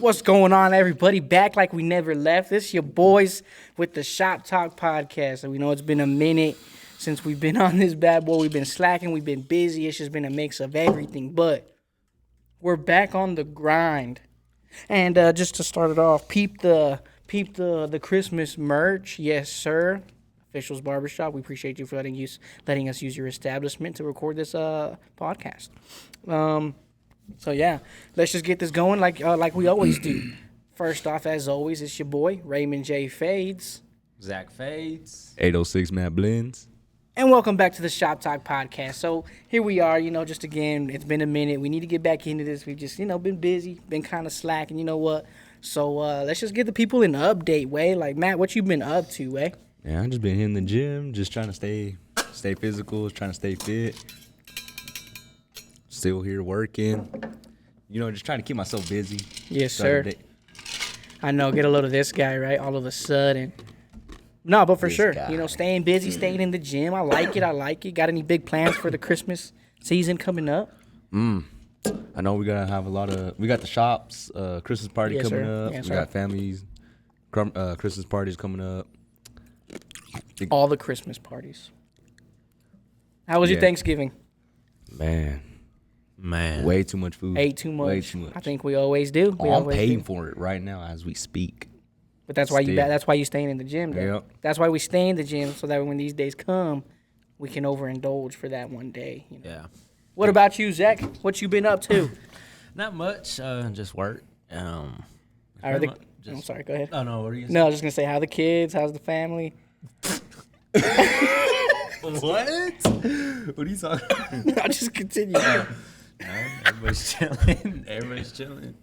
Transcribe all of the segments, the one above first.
What's going on, everybody? Back like we never left. This is your boys with the ShopTalk podcast. And we know it's been a minute since we've been on this bad boy. We've been slacking. We've been busy. It's just been a mix of everything. But we're back on the grind. And just to start it off, peep the Christmas merch. Yes, sir. Officials Barbershop. We appreciate you for letting us use your establishment to record this podcast. So yeah, let's just get this going like we always do. First off, as always, it's your boy Raymond J. Fades, Zach Fades, 806 Matt Blends, and welcome back to the Shop Talk podcast. So here we are, just again, it's been a minute. We need to get back into this. We've just been busy, been kind of slack, and you know what? So let's just get the people an update. Way like Matt, what you been up to, way? Yeah, I've just been hitting the gym, just trying to stay physical, trying to stay fit. Still here working, just trying to keep myself busy. Yes, sir. I know, get a load of this guy, right? All of a sudden. No, but for This sure, guy. Staying busy, staying in the gym. I like it. Got any big plans for the Christmas season coming up? I know we got the shops, Christmas party Yes, coming sir. up. Yes, We sir. got families, Christmas parties coming up. All the Christmas parties. How was your Yeah. Thanksgiving? Man, way too much food. Ate too much. Way too much. I think we always do. I'm paying for it right now as we speak. But that's why Still. that's why you staying in the gym, though. Yep. That's why we stay in the gym, so that when these days come, we can overindulge for that one day. Yeah. What about you, Zach? What you been up to? Not much, just work. Are pretty the, much just- I'm sorry. Go ahead. Oh, no, what are you No, I was just gonna say, how the kids? How's the family? What? What are you talking about? I'll just continue. No, everybody's chilling. Everybody's chilling.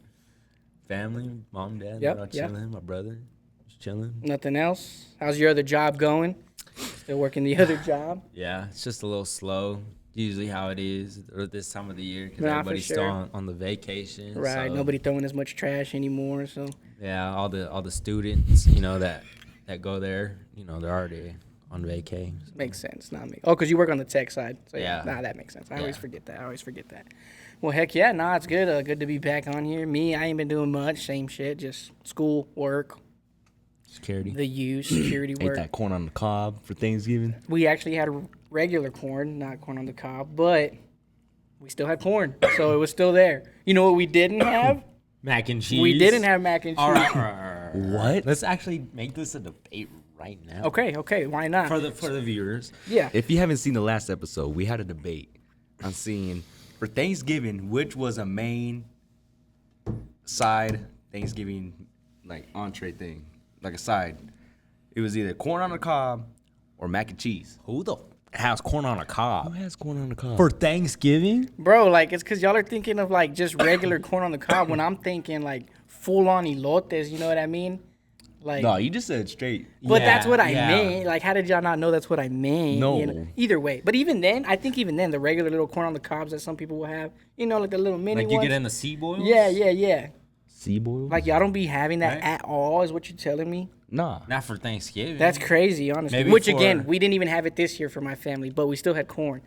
Family, mom, dad, Yep, they're all yep. chilling. My brother is chilling. Nothing else. How's your other job going? Still working the other job? Yeah, it's just a little slow. Usually how it is at this time of the year because Nah, for everybody's sure. still on the vacation. Right. so, Nobody throwing as much trash anymore. So Yeah, all the students, that go there, they're already on vacay. makes sense. Not me. Oh, because you work on the tech side. So yeah. Yeah. Nah, that makes sense. I Yeah. always forget that. Well, heck yeah. Nah, it's good. Good to be back on here. Me, I ain't been doing much. Same shit. Just school, work, Security. security Ate work. that corn on the cob for Thanksgiving. We actually had regular corn, not corn on the cob, but we still had corn. So it was still there. You know what we didn't have? Mac and cheese. We didn't have mac and cheese. All right. What? Let's actually make this a debate right now. Okay. Why not? For the viewers. Yeah. If you haven't seen the last episode, we had a debate on seeing for Thanksgiving which was a main side Thanksgiving like entree thing, like a side. It was either corn on the cob or mac and cheese. Who the has corn on a Who cob has corn on the cob? for Thanksgiving? Bro, like, it's because y'all are thinking of, like, just regular corn on the cob when I'm thinking, like, full-on elotes, you know what I mean? Like, No, you just said straight. but that's what I yeah. meant. Like, how did y'all not know that's what I meant? No. You know? Either way. But even then, I think the regular little corn on the cobs that some people will have, like the little mini Like you ones. get in the sea boils? Yeah. Sea boils? Like, y'all don't be having that Right. at all, is what you're telling me? Nah. Not for Thanksgiving. That's crazy, honestly. Maybe Which, for- again, we didn't even have it this year for my family, but we still had corn.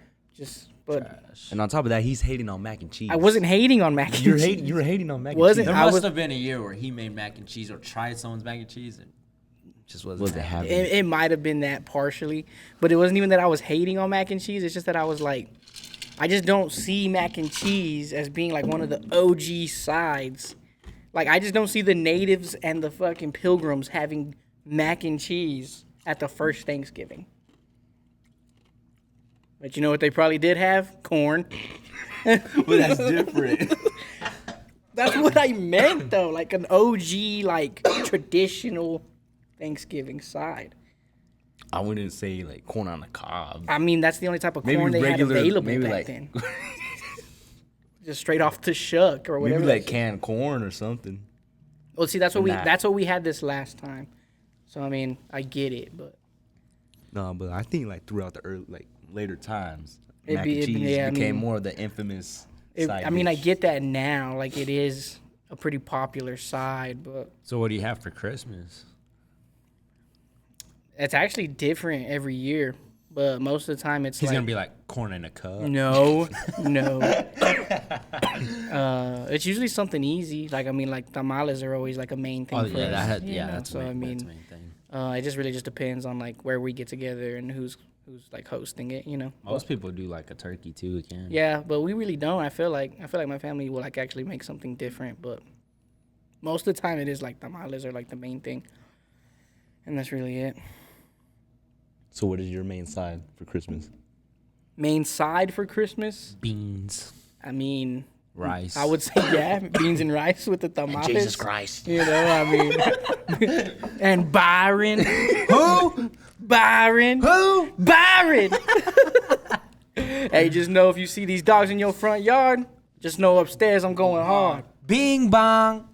But And on top of that, he's hating on mac and cheese. I wasn't hating on mac and You're cheese. hating. You were hating on mac Wasn't- and There cheese. I must was- have been a year where he made mac and cheese or tried someone's mac and cheese and it just wasn't Wasn't happening. happening. It might have been that partially, but it wasn't even that I was hating on mac and cheese. It's just that I was like, I just don't see mac and cheese as being like one of the OG sides. Like, I just don't see the natives and the fucking pilgrims having mac and cheese at the first Thanksgiving. But you know what they probably did have? Corn. But that's different. That's what I meant, though. Like an OG, like traditional Thanksgiving side. I wouldn't say like corn on the cob. I mean, that's the only type of Maybe corn they regular- had available maybe back like- then. Just straight off the shuck or whatever. Maybe like they say. canned corn or something. Well, see, that's what Nah. that's what we had this last time. So I mean, I get it, but No, but I think like throughout the later times, It'd mac be- and it'd be- cheese yeah, I became mean- more of the infamous side I mean, I dish. get that now. Like, it is a pretty popular side, but So what do you have for Christmas? it's actually different every year. But most of the time, it's He's like gonna be like corn in a cup. no. It's usually something easy. Like I mean, like tamales are always like a main thing. Oh for yeah, us, that's so main, I mean, that's main thing. it just really just depends on like where we get together and who's like hosting it. Most people do like a turkey too. Again. Yeah, but we really don't. I feel like my family will like actually make something different, but most of the time it is like tamales are like the main thing, and that's really it. So what is your main side for Christmas? Main side for Christmas? Beans, I mean, rice. I would say yeah, beans and rice with the tamales. Jesus Christ. I mean, and Byron. Who? Byron. Who? Byron. Hey, just know if you see these dogs in your front yard, just know upstairs I'm going hard. Bing bong.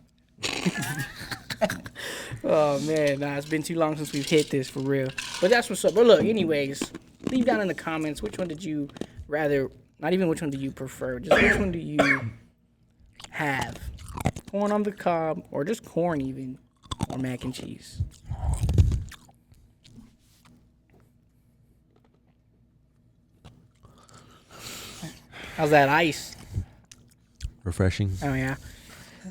Oh man, nah, it's been too long since we've hit this for real. But that's what's up. But look, anyways, leave down in the comments which one did you rather. Not even which one do you prefer. Just which one do you have? Corn on the cob, or just corn even, or mac and cheese. How's that ice? Refreshing. Oh yeah.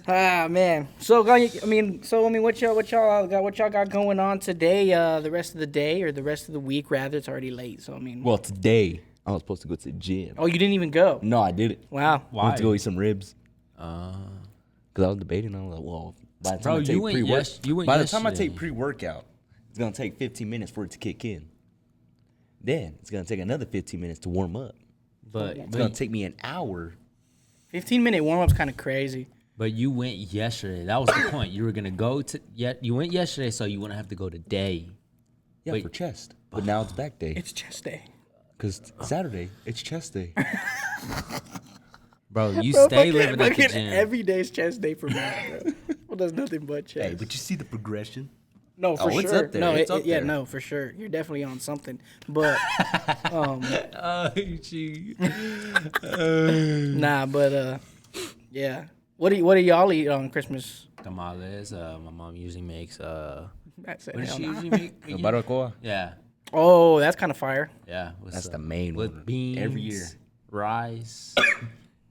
Ah man. So what y'all got going on today? The rest of the day or the rest of the week rather? It's already late. So I mean. Well, today I was supposed to go to the gym. Oh, you didn't even go. No, I didn't. Wow. I went to go eat some ribs. Uh, Because I was debating. I was like, well, by the time Bro, I take you went by the time I yesterday. take pre-workout, it's going to take 15 minutes for it to kick in. Then it's going to take another 15 minutes to warm up. but It's going to take me an hour. 15-minute warm up's kind of crazy. but you went yesterday. That was the point. You were gonna go to you went yesterday, so you wouldn't have to go today. Yeah, Wait. for chest. But now it's back day. It's chest day. Because Saturday, it's chest day. Bro, you Bro, stay fucking- living at the fucking gym. Every day's chest day for Matt, bro. Well, there's nothing but chest. Hey, but you see the progression? No, for Oh, it's sure. up there. No, It's up yeah, there. no, for sure. You're definitely on something. But Oh, gee. nah, but yeah. What do y'all eat on Christmas? Tamales. My mom usually makes Matt said, what does hell she nah. usually make? The barbacoa? Yeah, Oh, that's kind of fire. yeah. With That's some- the main with one. beans Every year. rice.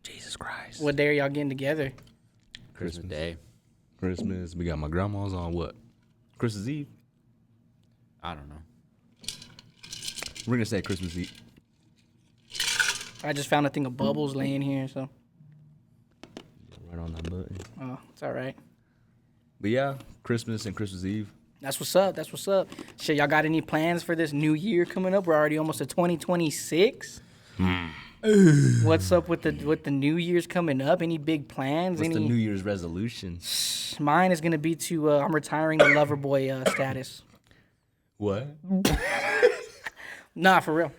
Jesus Christ. What day are y'all getting together? Christmas Day. Christmas. We got my grandma's on what? Christmas Eve? I don't know. We're going to say Christmas Eve. I just found a thing of bubbles laying here, so Right on that button. oh, it's all right. But yeah, Christmas and Christmas Eve. That's what's up. That's what's up. Shit, y'all got any plans for this new year coming up? We're already almost at 2026. What's up with the New Year's coming up? Any big plans? What's Any? the New Year's resolution? Mine is gonna be to I'm retiring the lover boy status. What? Nah, for real.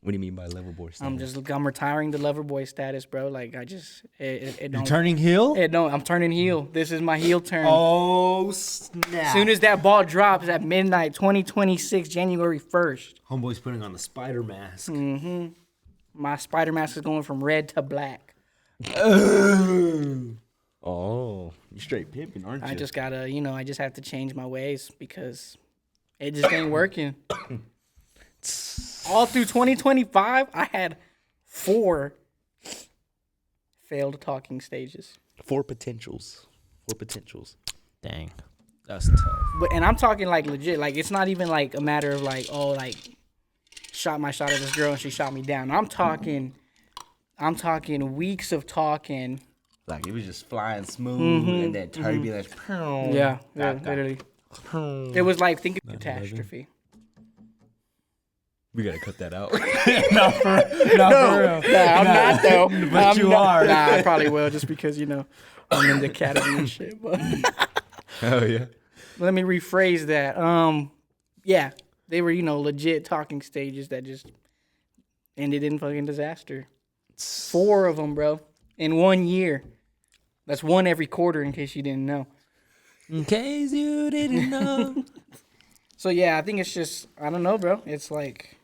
What do you mean by level boy status? I'm retiring the lover boy status, bro. Like I just it You're don't. turning heel? It don't. I'm turning heel. This is my heel turn. Oh snap! As soon as that ball drops at midnight, 2026, January 1st, Homeboy's putting on the spider mask. my spider mask is going from red to black. Oh, you're straight pimping, aren't you? I just gotta, I just have to change my ways because it just ain't working. All through 2025, I had 4 failed talking stages. 4 potentials. 4 potentials. Dang, that's tough. And I'm talking like legit. Like it's not even like a matter of like, oh, like shot my shot at this girl and she shot me down. I'm talking weeks of talking. Like it was just flying smooth, and then turbulence. Yeah, literally. It was like think of catastrophe. We gotta cut that out. No, for real. Nah, I'm not though. But you are. Nah, I probably will just because I'm in the academy and shit. But Oh yeah. let me rephrase that. Yeah, they were legit talking stages that just ended in fucking disaster. 4 of them, bro, in 1 year. That's 1 every quarter, in case you didn't know. In case you didn't know. So yeah, I think it's just I don't know, bro. It's like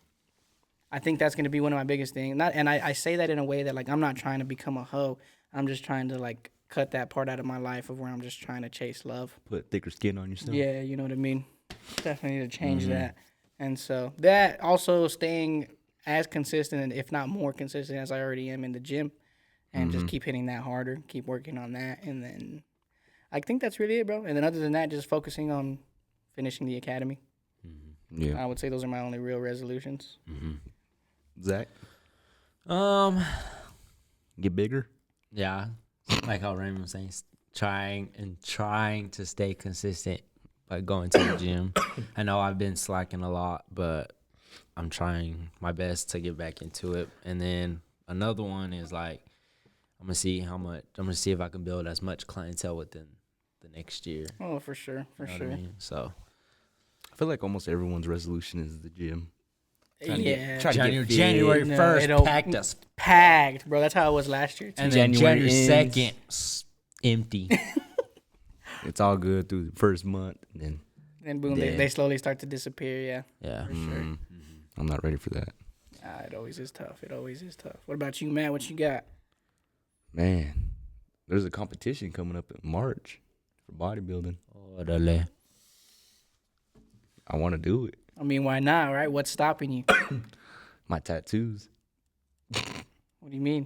I think that's gonna be one of my biggest things. I say that in a way that like I'm not trying to become a hoe. I'm just trying to like cut that part out of my life of where I'm just trying to chase love. Put thicker skin on yourself. Yeah, you know what I mean. Definitely need to change that. And so that also staying as consistent, and if not more consistent as I already am in the gym, and just keep hitting that harder, keep working on that, and then I think that's really it, bro. And then other than that, just focusing on finishing the academy. Yeah. I would say those are my only real resolutions. Zach, Get bigger. Yeah, like how Raymond was saying, trying to stay consistent by going to the gym. I know I've been slacking a lot, but I'm trying my best to get back into it. And then another one is like, I'm gonna see if I can build as much clientele within the next year. Oh, for sure, for You know sure. what I mean? So I feel like almost everyone's resolution is the gym. Yeah, try to get fit. January No, 1st it'll- packed us, packed, bro. That's how it was last year too. and then January January ends. 2nd empty. It's all good through the first month, and then And boom, Yeah. they slowly start to disappear. Yeah, Yeah. for sure. I'm not ready for that. It always is tough. It always is tough. What about you, Matt? What you got? Man, there's a competition coming up in March for bodybuilding. Orale. I want to do it. I mean, why not, right? What's stopping you? My tattoos. What do you mean?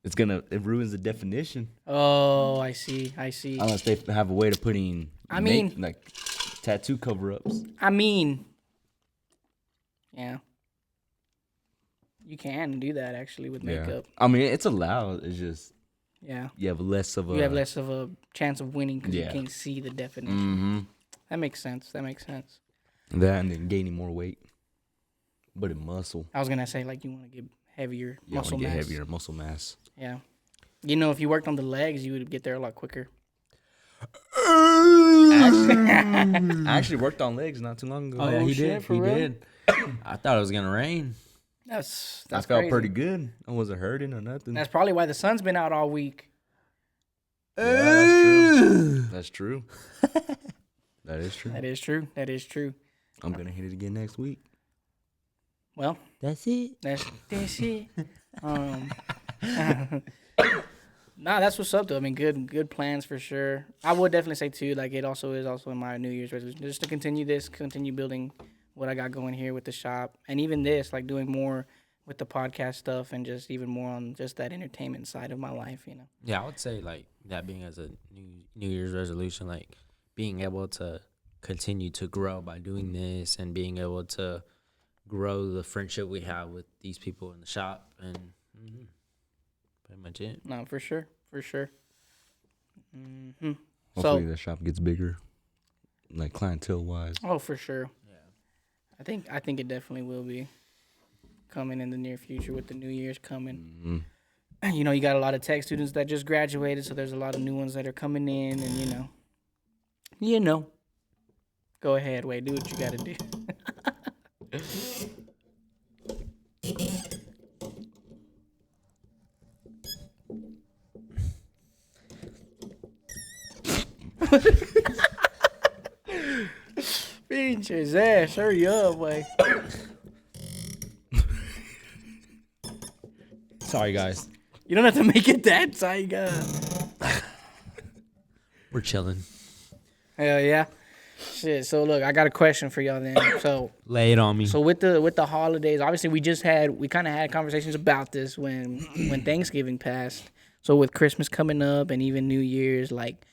It ruins the definition Oh, I see. unless they have a way to put in. I mean- like tattoo cover-ups. Yeah. You can do that actually with Yeah. makeup. I mean, it's allowed. It's just Yeah. you have less of a. You have less of a chance of winning because you Yeah. can't see the definition. Mm-hmm. That makes sense. That and then gaining more weight, but in muscle. I was gonna say like you want to get heavier Yeah, I muscle want to get mass. heavier muscle mass. Yeah. You know, if you worked on the legs, you would get there a lot quicker. I actually worked on legs not too long ago. Oh, yeah, he shit, did. for He real? did. I thought it was gonna rain. That's I felt crazy. pretty good. I wasn't hurting or nothing. That's probably why the sun's been out all week. Yeah, that's true. That is true. That is true. I'm gonna hit it again next week. Well, That's it. that's it. Nah, that's what's up though. I mean, good plans for sure. I would definitely say too, like it also is also in my New Year's resolution, just to continue building what I got going here with the shop, and even this, like doing more with the podcast stuff, and just even more on just that entertainment side of my life. You know. Yeah, I would say like that being as a New Year's resolution, like being able to continue to grow by doing this, and being able to grow the friendship we have with these people in the shop, and pretty much it. No, for sure. Mm-hmm. Hopefully So, the shop gets bigger, like clientele wise. oh, for sure. Yeah. I think it definitely will be coming in the near future with the New Year's coming. You know, you got a lot of tech students that just graduated, so there's a lot of new ones that are coming in, and you know. Go ahead, Wade. Do what you got to do. Pinches ass, hurry up, Wade. Sorry, guys. You don't have to make it that tight, We're chilling. Hell yeah. Shit. So look, I got a question for y'all then. So Lay it on me. with the holidays, obviously we kind of had conversations about this when Thanksgiving passed. So with Christmas coming up and even New Year's, like,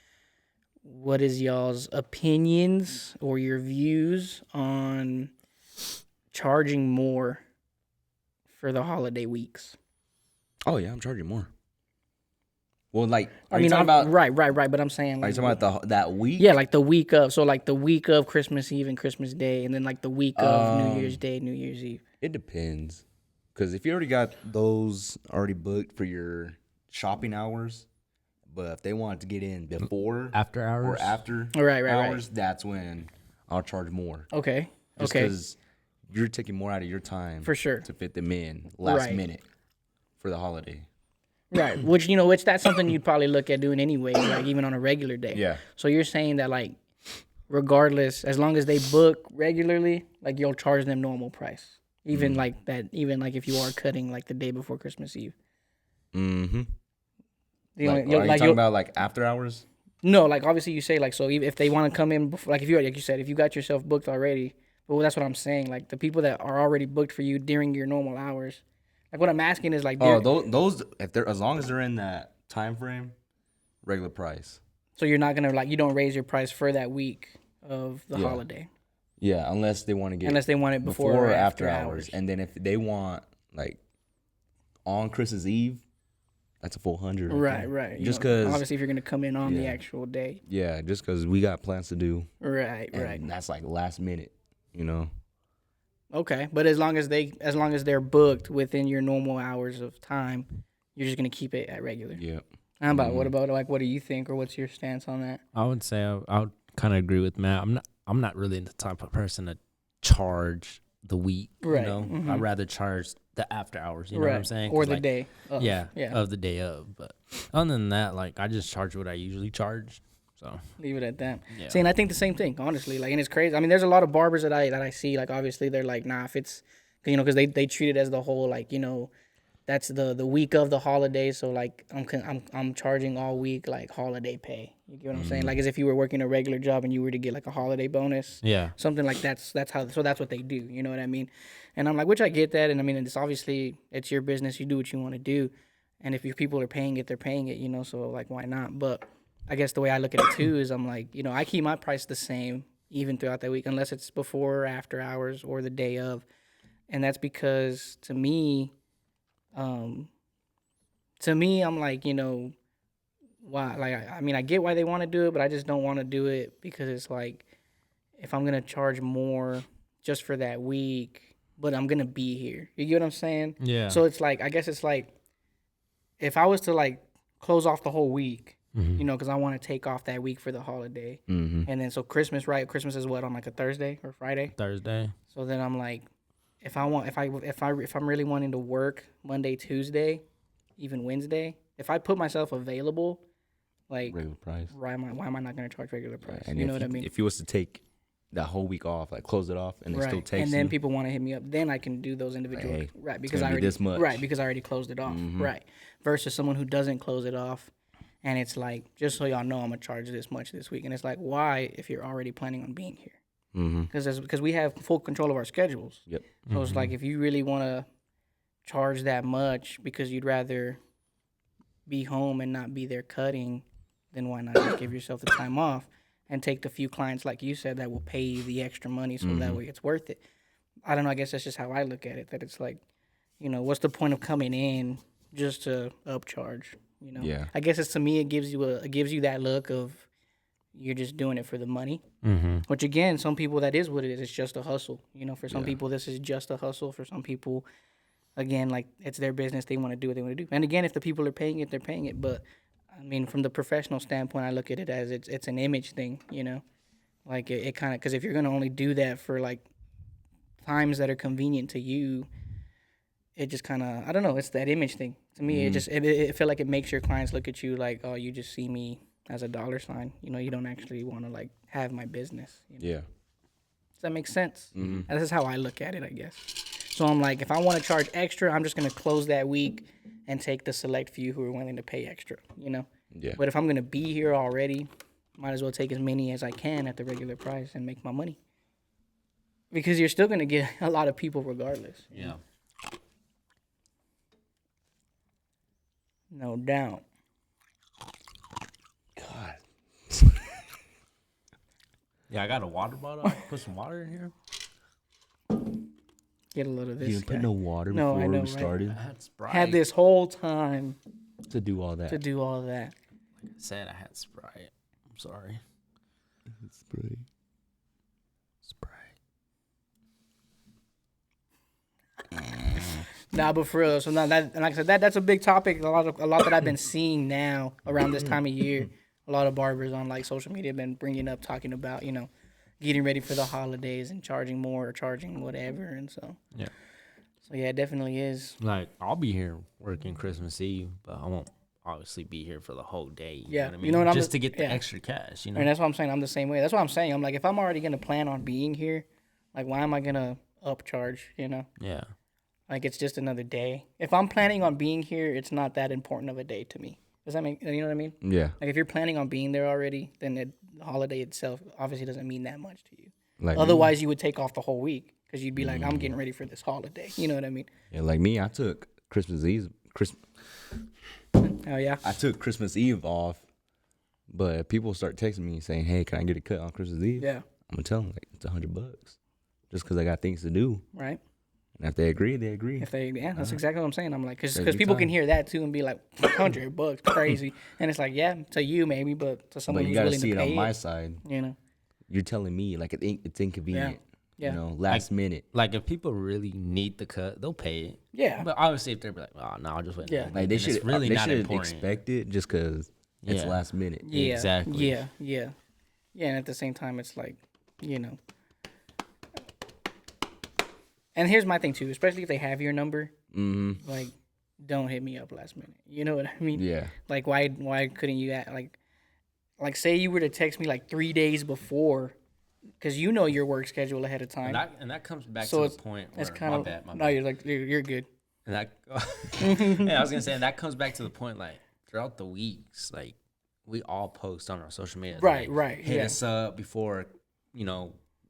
what is y'all's opinions or your views on charging more for the holiday weeks? Oh yeah, I'm charging more. Well, like, I mean, talking about? right. But I'm saying, Are you like, talking about that week? yeah, like the week of. So like the week of Christmas Eve and Christmas Day, and then like the week of New Year's Day, New Year's Eve. It depends, because if you already got those already booked for your shopping hours, but if they want to get in before After hours? or after Right. hours, that's when I'll charge more. Okay. Just Okay. because you're taking more out of your time For sure. to fit them in last Right. minute for the holiday. Right. Which that's something you'd probably look at doing anyway, like even on a regular day. Yeah. So you're saying that like regardless, as long as they book regularly, like you'll charge them normal price. Even like that, even like if you are cutting like the day before Christmas Eve. Mm-hmm. The Like, only- are you like, talking about like after hours? no, like obviously you say like, so if they want to come in before, like if you, like you said, if you got yourself booked already, But that's what I'm saying. Like the people that are already booked for you during your normal hours. Like what I'm asking is like, Oh, those if they're as long as they're in that time frame, regular price. so you're not gonna like you don't raise your price for that week of the holiday Yeah, unless they want to get unless they want it before or after hours. And then if they want like on Christmas Eve, that's a full 100. Right, right. Just You know, because, obviously if you're gonna come in on the Yeah. actual day. yeah, just because we got plans to do, Right, and right. that's like last minute, you know. Okay, but as long as they're booked within your normal hours of time, you're just gonna keep it at regular. Yeah. How about what about like what do you think or what's your stance on that? I would say I would kind of agree with Matt. I'm not really the type of person to charge the week. Right, You know, mhm. I'd rather charge the after hours. You know what I'm saying? Or 'Cause, the like, day. Of. Yeah, yeah. of the day of. But other than that, like I just charge what I usually charge. So Leave it at that. Yeah. See, and I think the same thing, honestly. Like, and it's crazy. I mean, there's a lot of barbers that I see. Like, obviously, they're like, nah, if it's, you know, because they treat it as the whole, like, you know, that's the week of the holiday. So like, I'm charging all week like holiday pay. You get what I'm saying? Like, as if you were working a regular job and you were to get like a holiday bonus. yeah, Something like that's how. So that's what they do. You know what I mean? And I'm like, which I get that. And I mean, it's obviously it's your business. You do what you want to do. And if your people are paying it, they're paying it. You know, so like, why not? But I guess the way I look at it too is I'm like, you know, I keep my price the same even throughout that week, unless it's before or after hours or the day of. And that's because to me, I'm like, you know, why? Like, I mean, I get why they want to do it, but I just don't want to do it because it's like, if I'm gonna charge more just for that week, but I'm gonna be here. You get what I'm saying? yeah. So it's like, I guess it's like, if I was to like close off the whole week, you know, because I want to take off that week for the holiday, and then so Christmas, right? Christmas is what, on like a Thursday or Friday? Thursday. So then I'm like, if I'm really wanting to work Monday, Tuesday, even Wednesday, if I put myself available, like, Regular price. why am I not gonna charge regular price? And You if know what I mean? If you was to take that whole week off, like close it off, and it still Right. takes And then you, people want to hit me up, then I can do those individual, Hey, right? it's Because gonna I be already this much. right because I already closed it off, right? Versus someone who doesn't close it off, and it's like, just so y'all know, I'm gonna charge this much this week, and it's like, why if you're already planning on being here? Because we have full control of our schedules. Yep. So it's like, if you really want to charge that much because you'd rather be home and not be there cutting, then why not just give yourself the time off and take the few clients, like you said, that will pay you the extra money, so that way it's worth it. I don't know. I guess that's just how I look at it. That it's like, you know, what's the point of coming in just to upcharge? You know. Yeah. I guess it's, to me, it gives you that look of you're just doing it for the money. Which again, some people, that is what it is. It's just a hustle. You know, for some people this is just a hustle. For some people, again, like, it's their business. They want to do what they want to do. And again, if the people are paying it, they're paying it. But I mean, from the professional standpoint, I look at it as it's an image thing. You know, like it kind of, because if you're gonna only do that for like times that are convenient to you, it just kind of, I don't know, it's that image thing. To me, it feel like it makes your clients look at you like, oh, you just see me as a dollar sign. You know, you don't actually want to like have my business. You know? Yeah. Does that make sense? And this is how I look at it, I guess. So I'm like, if I want to charge extra, I'm just gonna close that week and take the select few who are willing to pay extra. You know. Yeah. But if I'm gonna be here already, might as well take as many as I can at the regular price and make my money. Because you're still gonna get a lot of people regardless. Yeah. No doubt. God. Yeah, I got a water bottle. Put some water in here. Get a little of this. You didn't put guy. no water No, I before know, we right? started I had Sprite. Had this whole time to do all that. to do all that. I said I had Sprite. I'm sorry. Spray. Nah, but for real. So now that, and like I said, that's a big topic. A lot that I've been seeing now around this time of year. A lot of barbers on like social media have been bringing up, talking about, you know, getting ready for the holidays and charging more or charging whatever. And so Yeah. So yeah, it definitely is. Like, I'll be here working Christmas Eve, but I won't obviously be here for the whole day. Yeah, Know what I mean? you know what I'm just the- to get the yeah. extra cash, you know? And that's what I'm saying. I'm the same way. That's what I'm saying. I'm like, if I'm already gonna plan on being here, like, why am I gonna upcharge? You know, Yeah. like, it's just another day. If I'm planning on being here, it's not that important of a day to me. Does that make, you know what I mean? Yeah. Like, if you're planning on being there already, then the holiday itself obviously doesn't mean that much to you. Like Otherwise, you would take off the whole week because you'd be like, I'm getting ready for this holiday. You know what I mean? Yeah, like me, I took Christmas Eve. Oh yeah. I took Christmas Eve off, but people start texting me saying, "Hey, can I get a cut on Christmas Eve?" Yeah. I'm gonna tell them like it's $100, just because I got things to do. Right. And if they agree, they agree. If they, yeah, that's exactly what I'm saying. I'm like, because Every people can time. hear that too and be like, $100, crazy. And it's like, yeah, to you maybe, but to someone But you who's gotta willing see to it on pay my it, side. you know. You're telling me like it's inconvenient. Yeah. You know, last minute. Like if people really need the cut, they'll pay it. Yeah. But obviously, if they're like, "Oh no, I'll just wait." Yeah. Like they should It's really they not should important. expect it just because it's Yeah. last minute. Yeah. Exactly. Yeah. Yeah. Yeah. And at the same time, it's like, you know. And here's my thing too, especially if they have your number, Mm-hmm. like, don't hit me up last minute. You know what I mean? Yeah. Like, why couldn't you act like say you were to text me like 3 days before, because you know your work schedule ahead of time. And that comes back So to it's- the point where It's kind of my no, bad. you're like you're good. And that, yeah, I was gonna say, and that comes back to the point, like throughout the weeks, like we all post on our social media, Right, like, right, Hit yeah. us up before,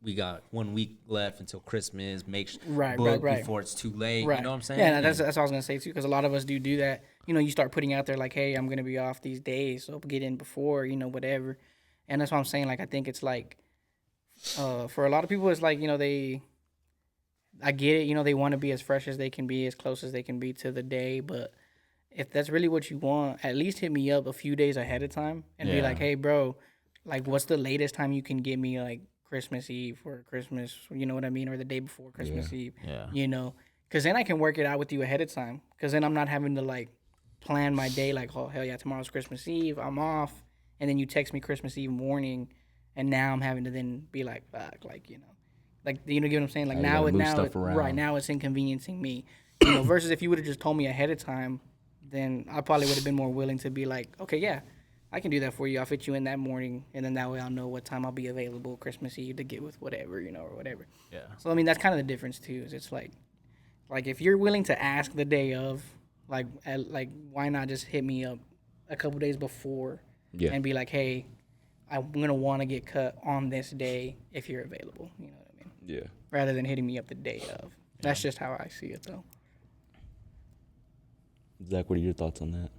we got 1 week left until Christmas. Right, book right. before it's too late. Right. You know what I'm saying? Yeah, that's what I was gonna say too, because a lot of us do that. You know, you start putting out there like, hey, I'm gonna be off these days, so get in before, whatever. And that's what I'm saying. Like, I think it's like, for a lot of people, it's like, I get it. They want to be as fresh as they can be, as close as they can be to the day. But if that's really what you want, at least hit me up a few days ahead of time and be Yeah. like, hey, bro, like, what's the latest time you can get me like Christmas Eve or Christmas? You know what I mean? Or the day before Christmas Eve. Yeah. Because then I can work it out with you ahead of time. Because then I'm not having to like plan my day like, oh hell yeah, tomorrow's Christmas Eve, I'm off, and then you text me Christmas Eve morning, and now I'm having to then be like, fuck, like get what I'm saying? Like You now gotta it move now stuff it, around. right now it's inconveniencing me, versus if you would have just told me ahead of time, then I probably would have been more willing to be like, okay, yeah, I can do that for you. I'll fit you in that morning, and then that way I'll know what time I'll be available Christmas Eve to get with whatever, or whatever. Yeah. So I mean, that's kind of the difference too. Is it's like if you're willing to ask the day of, like why not just hit me up a couple days before, Yeah. and be like, hey, I'm gonna want to get cut on this day if you're available. You know what I mean? Yeah. Rather than hitting me up the day of. That's just how I see it though. Zach, what are your thoughts on that?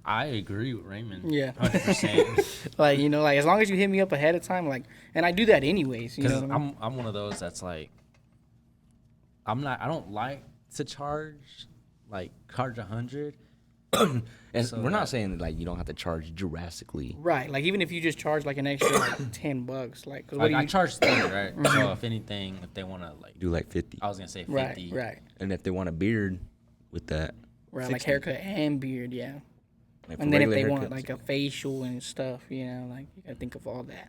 I agree with Raymond. Yeah. 100%. Like as long as you hit me up ahead of time, and I do that anyways. You know Because what I mean? I'm one of those that's like, I don't like to charge 100. And So we're not that- saying that, like, you don't have to charge drastically. Right. Like even if you just charge like an extra like $10, like 'cause what Like do I you? charge 30, right? So if anything, if they want to Do like 50. I was gonna say 50. Right. Right. And if they want a beard with that, Right. Like 60. haircut and beard. Yeah. like, And for then if regular they want haircuts, like a facial and stuff, like you gotta think of all that.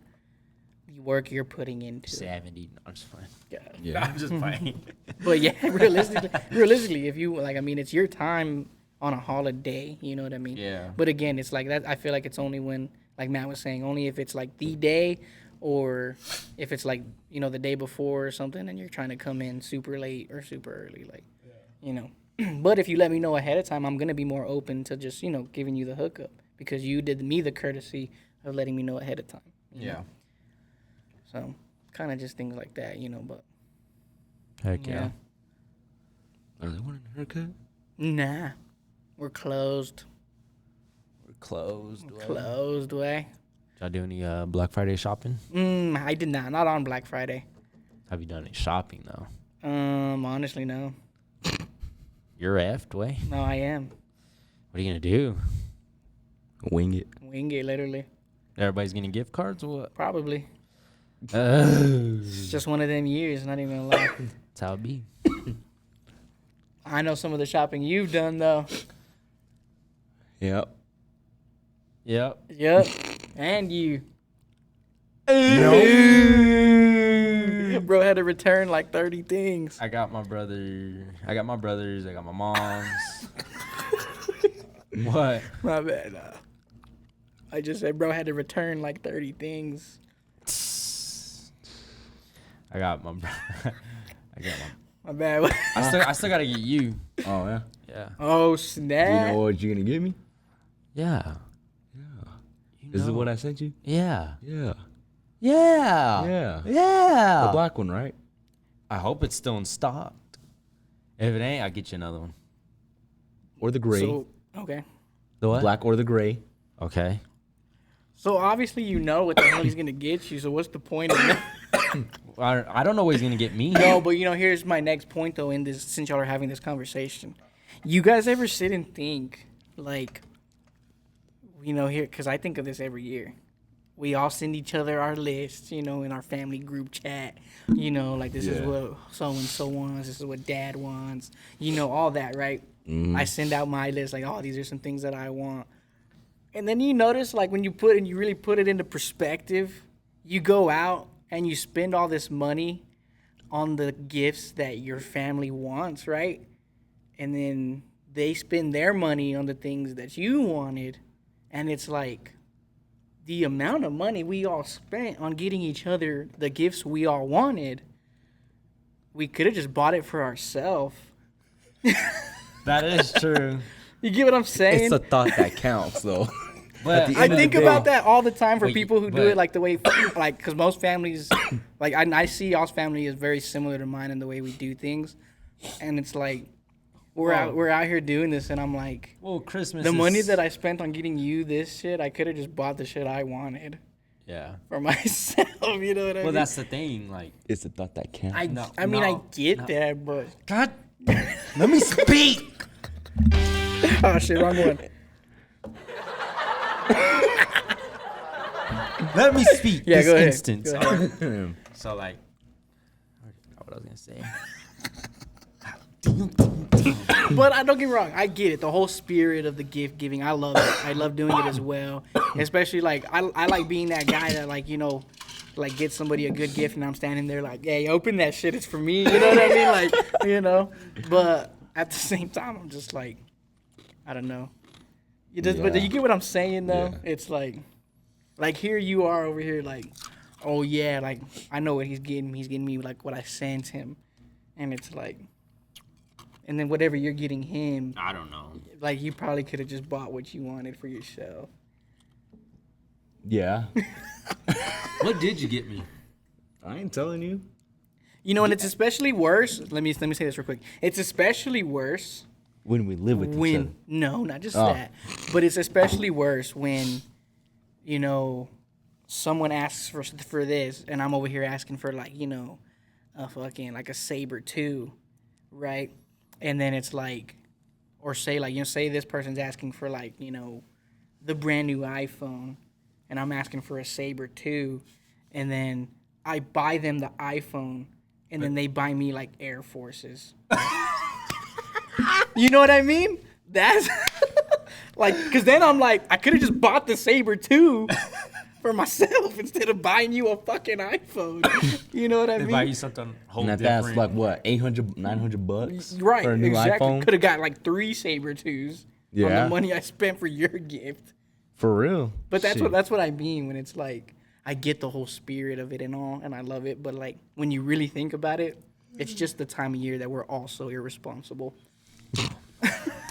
The work you're putting into it. 70. No, I'm just playing. Yeah. yeah. I'm just playing. But yeah, realistically, if you I mean, it's your time on a holiday. You know what I mean? Yeah. But again, it's like that. I feel like it's only when, like Matt was saying, only if it's like the day, or if it's like the day before or something, and you're trying to come in super late or super early, But if you let me know ahead of time, I'm gonna be more open to just giving you the hookup because you did me the courtesy of letting me know ahead of time. Yeah. So kind of just things like that, But Heck yeah. Are they wanting a haircut? Nah, we're closed. We're closed. Closed way. Did y'all do any Black Friday shopping? I did not on Black Friday. Have you done any shopping though? Honestly, no. You're effed, way. No, I am. What are you gonna do? Wing it. Wing it, literally. Everybody's getting gift cards or what? Probably. Oh. It's just one of them years, not even gonna lie. That's how it be. I know some of the shopping you've done, though. Yep. Yep. Yep. And you. Bro had to return like 30 things. I got my brother. I got my brothers. I got my mom's. What? My bad. I just said bro had to return like 30 things. I got my. I got My bad. my. I still gotta get you. Oh, yeah. Yeah. Oh, Do you snap. know what you're going to give me? Yeah. Yeah. Is it what I sent you? Yeah. Yeah. Yeah. Yeah. Yeah. The black one, right? I hope it's still in stock. If it ain't, I'll get you another one. Or the gray. So okay. The what? Black or the gray. Okay. So obviously you know what the hell he's gonna get you. So what's the point of that? I don't know what he's gonna get me. No, but here's my next point though. In this, since y'all are having this conversation, you guys ever sit and think like, here? Because I think of this every year. We all send each other our lists, in our family group chat. Like this is what so and so wants. This is what Dad wants. All that, right? I send out my list, like, oh, these are some things that I want. And then you notice, like, when you really put it into perspective, you go out and you spend all this money on the gifts that your family wants, right? And then they spend their money on the things that you wanted. And it's like the amount of money we all spent on getting each other the gifts we all wanted, we could have just bought it for ourselves. That is true. You get what I'm saying? It's a thought that counts, though. But I think about that all the time for But- people who do but- it like the way, like, because most families, like, I see y'all's family is very similar to mine in the way we do things, and it's like we're out here doing this, and I'm like, well, Christmas. the money is- that I spent on getting you this shit, I could have just bought the shit I wanted Yeah. for myself. You know what I Well, mean? that's the thing. Like, It's a thought that counts. I no, mean, I no, get no. that, but God, let me speak. oh shit, wrong one. Let me speak. Yeah, this go ahead. instance. Go ahead. So like, I forgot what I was gonna say. But I don't get me wrong, I get it. The whole spirit of the gift giving, I love it. I love doing it as well. Especially like I like being that guy that like like get somebody a good gift and I'm standing there like, hey, open that shit. It's for me. You know what I mean? Like But at the same time, I'm just like, I don't know. But Yeah. you get what I'm saying though? Yeah. It's like here you are over here like, oh yeah, like I know what he's getting. He's getting me like what I sent him, and it's like. And then whatever you're getting him, I don't know. like you probably could have just bought what you wanted for yourself. Yeah. What did you get me? I ain't telling you. And it's especially worse. Let me say this real quick. It's especially worse When we live with each other. no, not just Oh. that, but it's especially worse when, someone asks for this, and I'm over here asking for like, a fucking like a Saber 2, right? And then it's like, or say like, say this person's asking for like, the brand new iPhone, and I'm asking for a Saber 2, and then I buy them the iPhone, and then they buy me like Air Forces. You know what I mean? That's like, because then I'm like, I could have just bought the Saber 2 for myself instead of buying you a fucking iPhone. You know what I They mean? buy you something whole And different. that's like what, 800, 900 bucks Right, for a new exactly. iPhone? Could have got like 3 Saber 2s on Yeah. the money I spent for your gift. For real. But that's Shit. what I mean when it's like I get the whole spirit of it and all, and I love it. But like when you really think about it, it's just the time of year that we're all so irresponsible.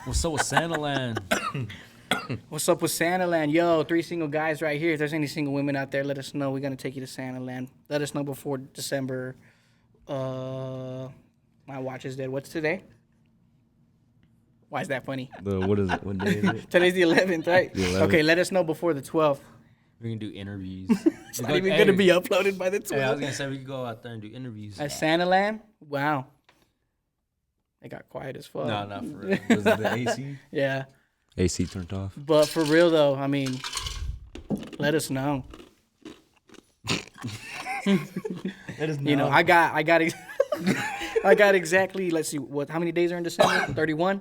What's up with Santa Land? What's up with Santa Land? Yo, 3 single guys right here. If there's any single women out there, let us know. We're gonna take you to Santa Land. Let us know before December. My watch is dead. What's today? Why is that funny? What is it? What day is it? Today's the 11th, right? The 11th. Okay, let us know before the 12th. We can do interviews. It's not even gonna be uploaded by the 12th. Hey, I was gonna say we could go out there and do interviews. At Santa Land? Wow. It got quiet as fuck. No, not for real. Was it the AC? Yeah. AC turned off. But for real though, I mean, let us know. Let us I got I got exactly, let's see, how many days are in December? 31?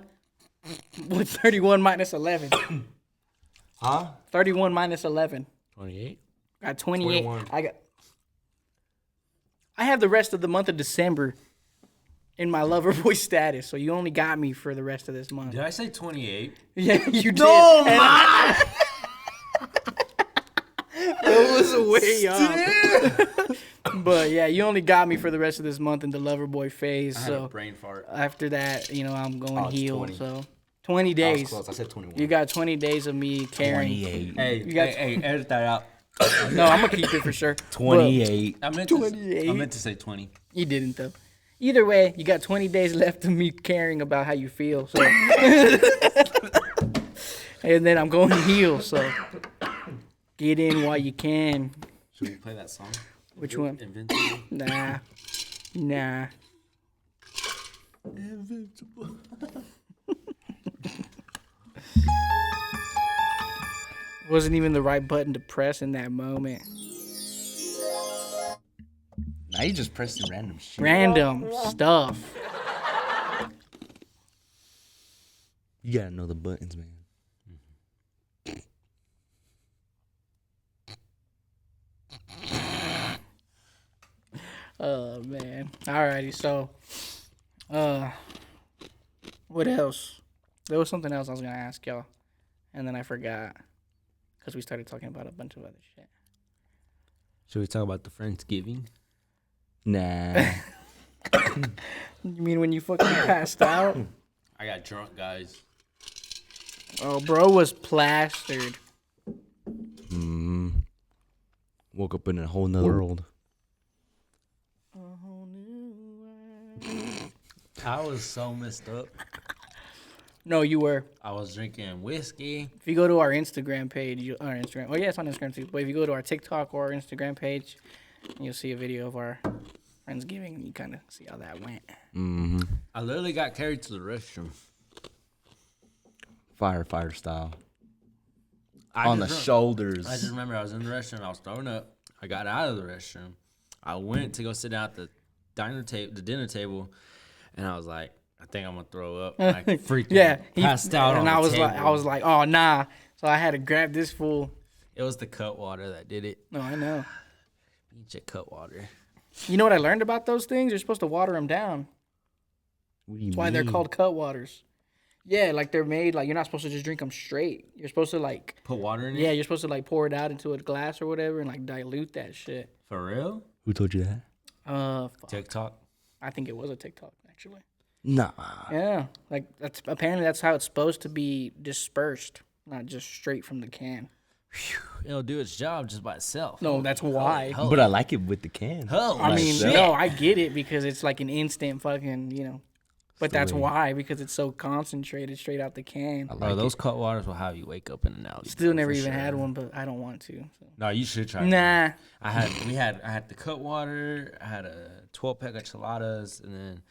What's 31 minus 11? Huh? 31 minus 11. 28. Got 28. 21. I have the rest of the month of December in my lover boy status, so you only got me for the rest of this month. Did I say 28? Yeah, you did. No, man. It was way off. But yeah, you only got me for the rest of this month in the lover boy phase. I had a So brain fart. after that, I'm going Oh, it's heel. 20. So 20 I was days. close. I said 21. You got 20 days of me carrying. 28. Hey, You got- hey, edit that out. No, I'm gonna keep it for sure. 28. I meant 28. to say 20. But you didn't though. Either way, you got 20 days left of me caring about how you feel. So, and then I'm going to heal. So, get in while you can. Should we play that song? Which one? Invincible. Nah. Invincible. Wasn't even the right button to press in that moment. Now you just pressing random shit. Random stuff. You gotta know the buttons, man. Oh man. Alrighty, so what else? There was something else I was gonna ask y'all. And then I forgot. Because we started talking about a bunch of other shit. Should we talk about the Friendsgiving? Nah. You mean when you fucking passed out? I got drunk, guys. Oh, bro was plastered. Woke up in a whole nother world. I was so messed up. No, you were. I was drinking whiskey. If you go to our Instagram page, oh yeah, it's on Instagram too. But if you go to our TikTok or our Instagram page, you'll see a video of our Friendsgiving, and you kind of see how that went. I literally got carried to the restroom. Fire style. I On the just shoulders. I just remember I was in the restroom. I was throwing up. I got out of the restroom. I went to go sit down at the dinner table, and I was like, I think I'm gonna throw up. And I freaking passed out. And on I the was table. like, oh nah. So I had to grab this fool. It was the cut water that did it. No, I know. Eat your cut water. You know what I learned about those things? You're supposed to water them down. What do you That's why they're called cut waters. Yeah, like they're made like you're not supposed to just drink them straight. You're supposed to like Put water in it? yeah, you're supposed to like pour it out into a glass or whatever and like dilute that shit. For real? Who told you that? Fuck. TikTok? I think it was a TikTok actually. Nah. Yeah, like that's how it's supposed to be dispersed, not just straight from the can. It'll do its job just by itself. No, that's why. But I like it with the can. Oh, I mean, shit. no, I get it because it's like an instant fucking, But that's way. why, because it's so concentrated straight out the can. Bro, those cut waters will have you wake up in an alley. Still never for even sure. had one, but I don't want to. So. No, you should try. Nah. I had the cut water. I had a 12-pack of chiladas, and then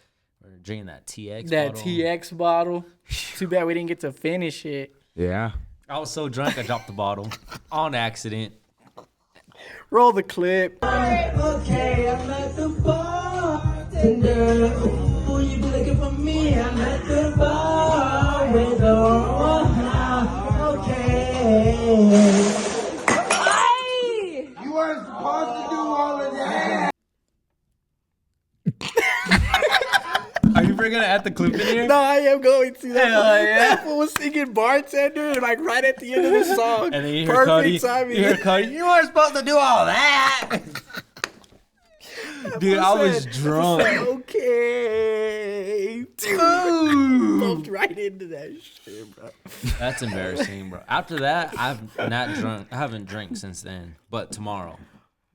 we're drinking that TX. That bottle. TX bottle. Too bad we didn't get to finish it. Yeah. I was so drunk, I dropped the bottle on accident. Roll the clip. Okay, I'm at the bartender. Will you be looking for me? I'm at the bar with okay. You weren't supposed to do all of that. Are you bringing it at the clip in here? No, I am going to. That Hell yeah. That fool was singing bartender, and like right at the end of the song. And then you hear Perfect Cody. timing. You hear Cody. You weren't supposed to do all that. Dude, I was drunk. Okay. Dude. Bumped right into that shit, bro. That's embarrassing, bro. After that, I've not drunk. I haven't drank since then. But tomorrow,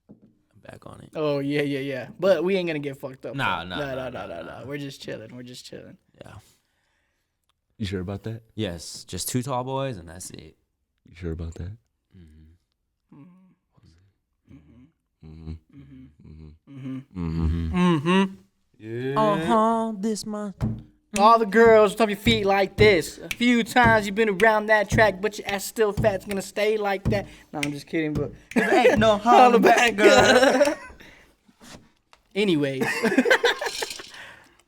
I'm back on it. Oh, yeah. But we ain't gonna get fucked up. Nah. No. We're just chilling. Yeah. You sure about that? Yes, just 2 tall boys, and that's it. You sure about that? This month. All the girls stomp your feet like this. A few times you've been around that track, but your ass still fat. It's gonna stay like that. No, I'm just kidding, but Ain't no holla back, girl. Anyways,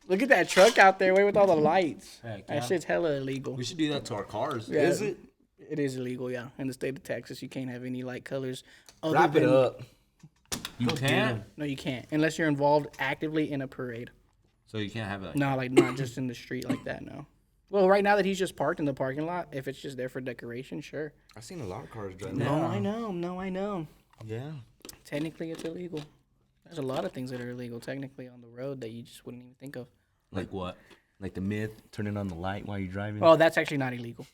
look at that truck out there, way with all the lights. Heck, That yeah. shit's hella illegal. We should do that to our cars. Yeah, Is it? It is illegal, yeah. In the state of Texas, you can't have any light colors. other Wrap it than- up. You can. No, you can't, unless you're involved actively in a parade. So you can't have it. Like No, like not just in the street like that. No. Well, right now that he's just parked in the parking lot, if it's just there for decoration, sure. I've seen a lot of cars driving. No, I know. Yeah. Technically, it's illegal. There's a lot of things that are illegal technically on the road that you just wouldn't even think of. Like what? Like the myth, turning on the light while you're driving. Oh, that's actually not illegal.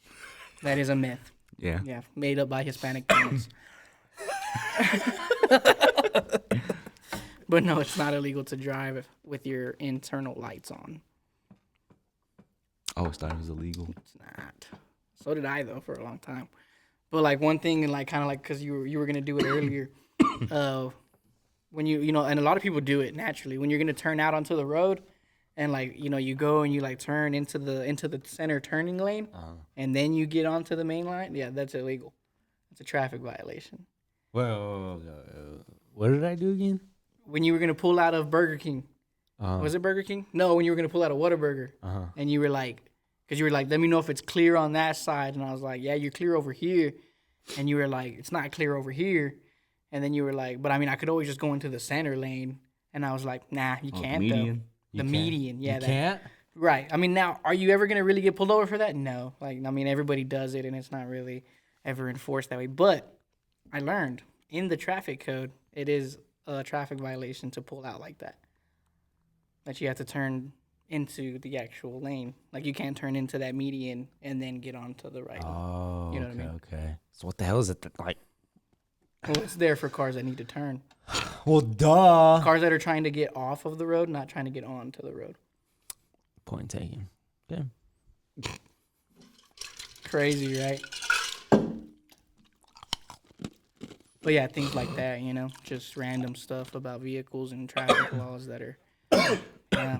That is a myth. Yeah. Yeah, made up by Hispanic parents. But no, it's not illegal to drive with your internal lights on. I always thought it was illegal. It's not. So did I though for a long time. But like one thing, and like kind of like because you were gonna do it earlier, when you know, and a lot of people do it naturally when you're gonna turn out onto the road, and like you go and you like turn into the center turning lane, and then you get onto the main line. Yeah, that's illegal. It's a traffic violation. Well, what did I do again? When you were gonna pull out of Burger King, was it Burger King? No, when you were gonna pull out of Whataburger, and you were like, because you were like, let me know if it's clear on that side, and I was like, yeah, you're clear over here, and you were like, it's not clear over here, and then you were like, but I mean, I could always just go into the center lane, and I was like, nah, you can't median. though. The median, yeah, You can't. right. I mean, now, are you ever gonna really get pulled over for that? No, like, I mean, everybody does it, and it's not really ever enforced that way. But I learned in the traffic code, it is a traffic violation to pull out like that. That you have to turn into the actual lane. Like you can't turn into that median and then get onto the right. Oh, You know what I mean? Okay. So what the hell is it like? Well, it's there for cars that need to turn. Well, duh. Cars that are trying to get off of the road, not trying to get onto the road. Point taken. Yeah. Crazy, right? But yeah, things like that, just random stuff about vehicles and traffic laws that are, yeah.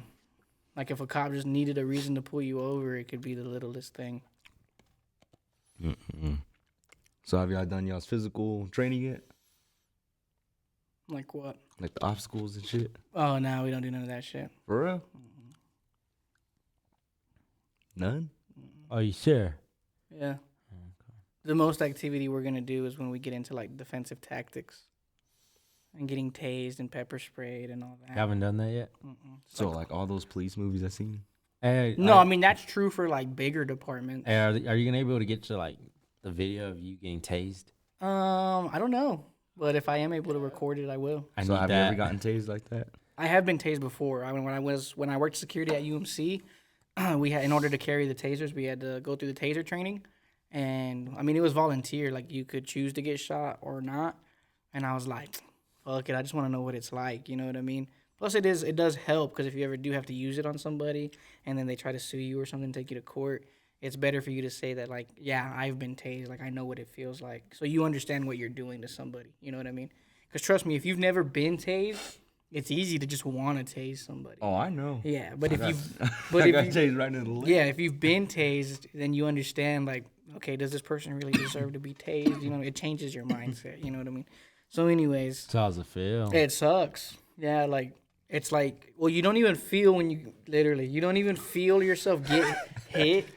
Like if a cop just needed a reason to pull you over, it could be the littlest thing. So have y'all done y'all's physical training yet? Like what? Like the obstacles and shit? Oh, no, we don't do none of that shit. For real? None? Are you sure? Yeah. The most activity we're going to do is when we get into like defensive tactics and getting tased and pepper sprayed and all that. You haven't done that yet? So like all those police movies I seen? Hey, No, I mean, that's true for like bigger departments. Hey, are you gonna be able to get to like the video of you getting tased? I don't know. But if I am able to record it, I will. So have you ever gotten tased like that? I have been tased before. I mean, when I worked security at UMC, we had, in order to carry the tasers, we had to go through the taser training. And I mean, it was volunteer. Like you could choose to get shot or not. And I was like, fuck it. I just want to know what it's like. You know what I mean? Plus, it does help because if you ever do have to use it on somebody and then they try to sue you or something, take you to court, it's better for you to say that, like, yeah, I've been tased. Like, I know what it feels like. So you understand what you're doing to somebody. You know what I mean? Because trust me, if you've never been tased, it's easy to just want to tase somebody. Oh, I know. Yeah, but if you've, I got tased right in the leg. yeah, if you've been tased, then you understand, like, okay, does this person really deserve to be tased? You know, it changes your mindset. You know what I mean? So, anyways, So how's it feel? it sucks. Yeah, like it's like, well, you don't even feel when you you don't even feel yourself get hit.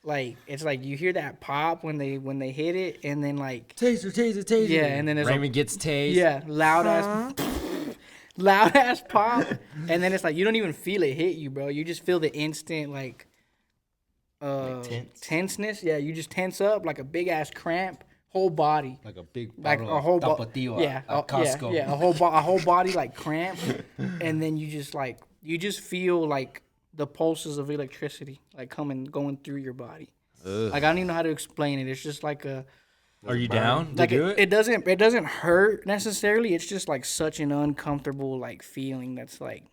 Like it's like you hear that pop when they hit it, and then like Taser. yeah, and then there's Raymond gets tased. yeah, loud ass pop, and then it's like you don't even feel it hit you, bro. You just feel the instant like tenseness. Yeah, you just tense up like a big ass cramp, whole body. Like a big Like bottle a whole of body, Tapatio yeah, at Costco. yeah, a whole body like cramp, and then you just feel like the pulses of electricity like going through your body. Like I don't even know how to explain it. It's just like a Are you down to like do it? it doesn't hurt necessarily. It's just like such an uncomfortable like feeling that's like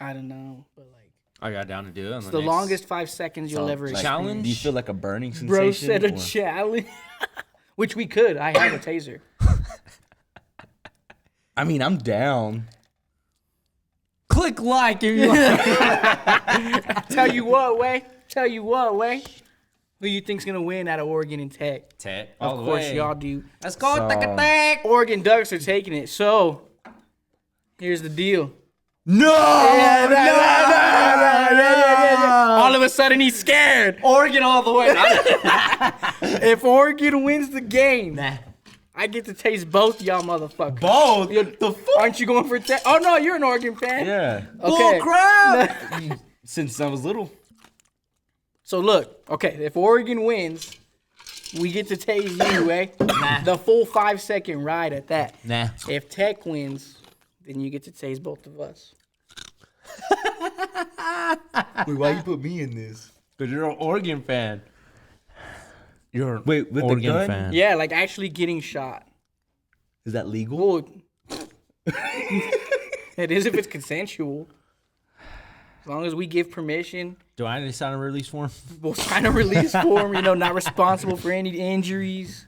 I don't know, but like I got down to do it. it's the longest 5 seconds you'll ever experience. challenge? Do you feel like a burning sensation? Bro said a or- challenge, which we could. I have a taser. I mean, I'm down. Click like if you like. Tell you what, way. Who you think's gonna win out of Oregon and Tech? Tech. Of course, y'all do. Let's go. So- Oregon Ducks are taking it. So, here's the deal. No. All of a sudden, he's scared. Oregon all the way. If Oregon wins the game, I get to taste both y'all motherfuckers. Both. The fuck? Aren't you going for Tech? Oh no, you're an Oregon fan. Yeah. Okay. Bull crap. Since I was little. So look, okay, if Oregon wins, we get to tase you, eh? The full 5 second ride at that. Nah. If Tech wins, then you get to tase both of us. Wait, why you put me in this? Because you're an Oregon fan. You're an Wait, with the Oregon gun? fan. Yeah, like actually getting shot. Is that legal? Well, it is if it's consensual. As long as we give permission, Do I need to sign a release form? we'll sign a release form. Not responsible for any injuries.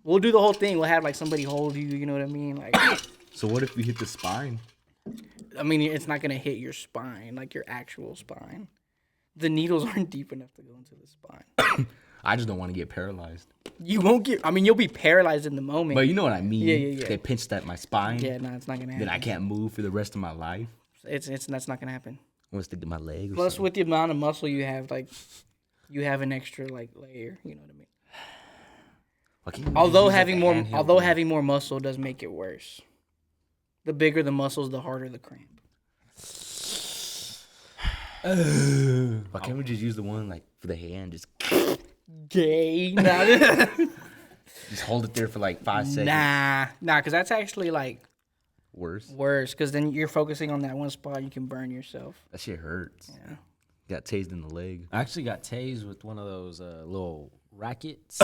We'll do the whole thing. We'll have like somebody hold you. You know what I mean? Like, So what if we hit the spine? I mean, it's not gonna hit your spine, like your actual spine. The needles aren't deep enough to go into the spine. I just don't want to get paralyzed. You won't get. I mean, you'll be paralyzed in the moment. But you know what I mean? Yeah. They pinched at my spine. Yeah, no, it's not gonna happen. Then I can't move for the rest of my life. It's that's not gonna happen. I want to stick to my leg. Or Plus, something. with the amount of muscle you have, like, you have an extra like layer. You know what I mean? Why can't we Although use, like, having a more, handheld although one? having more muscle does make it worse. The bigger the muscles, the harder the cramp. Why can't we just use the one like for the hand? Just Gay? Just hold it there for like 5 seconds. nah, because that's actually like Worse. worse. Because then you're focusing on that one spot, you can burn yourself. That shit hurts. Yeah. Got tased in the leg. I actually got tased with one of those little rackets.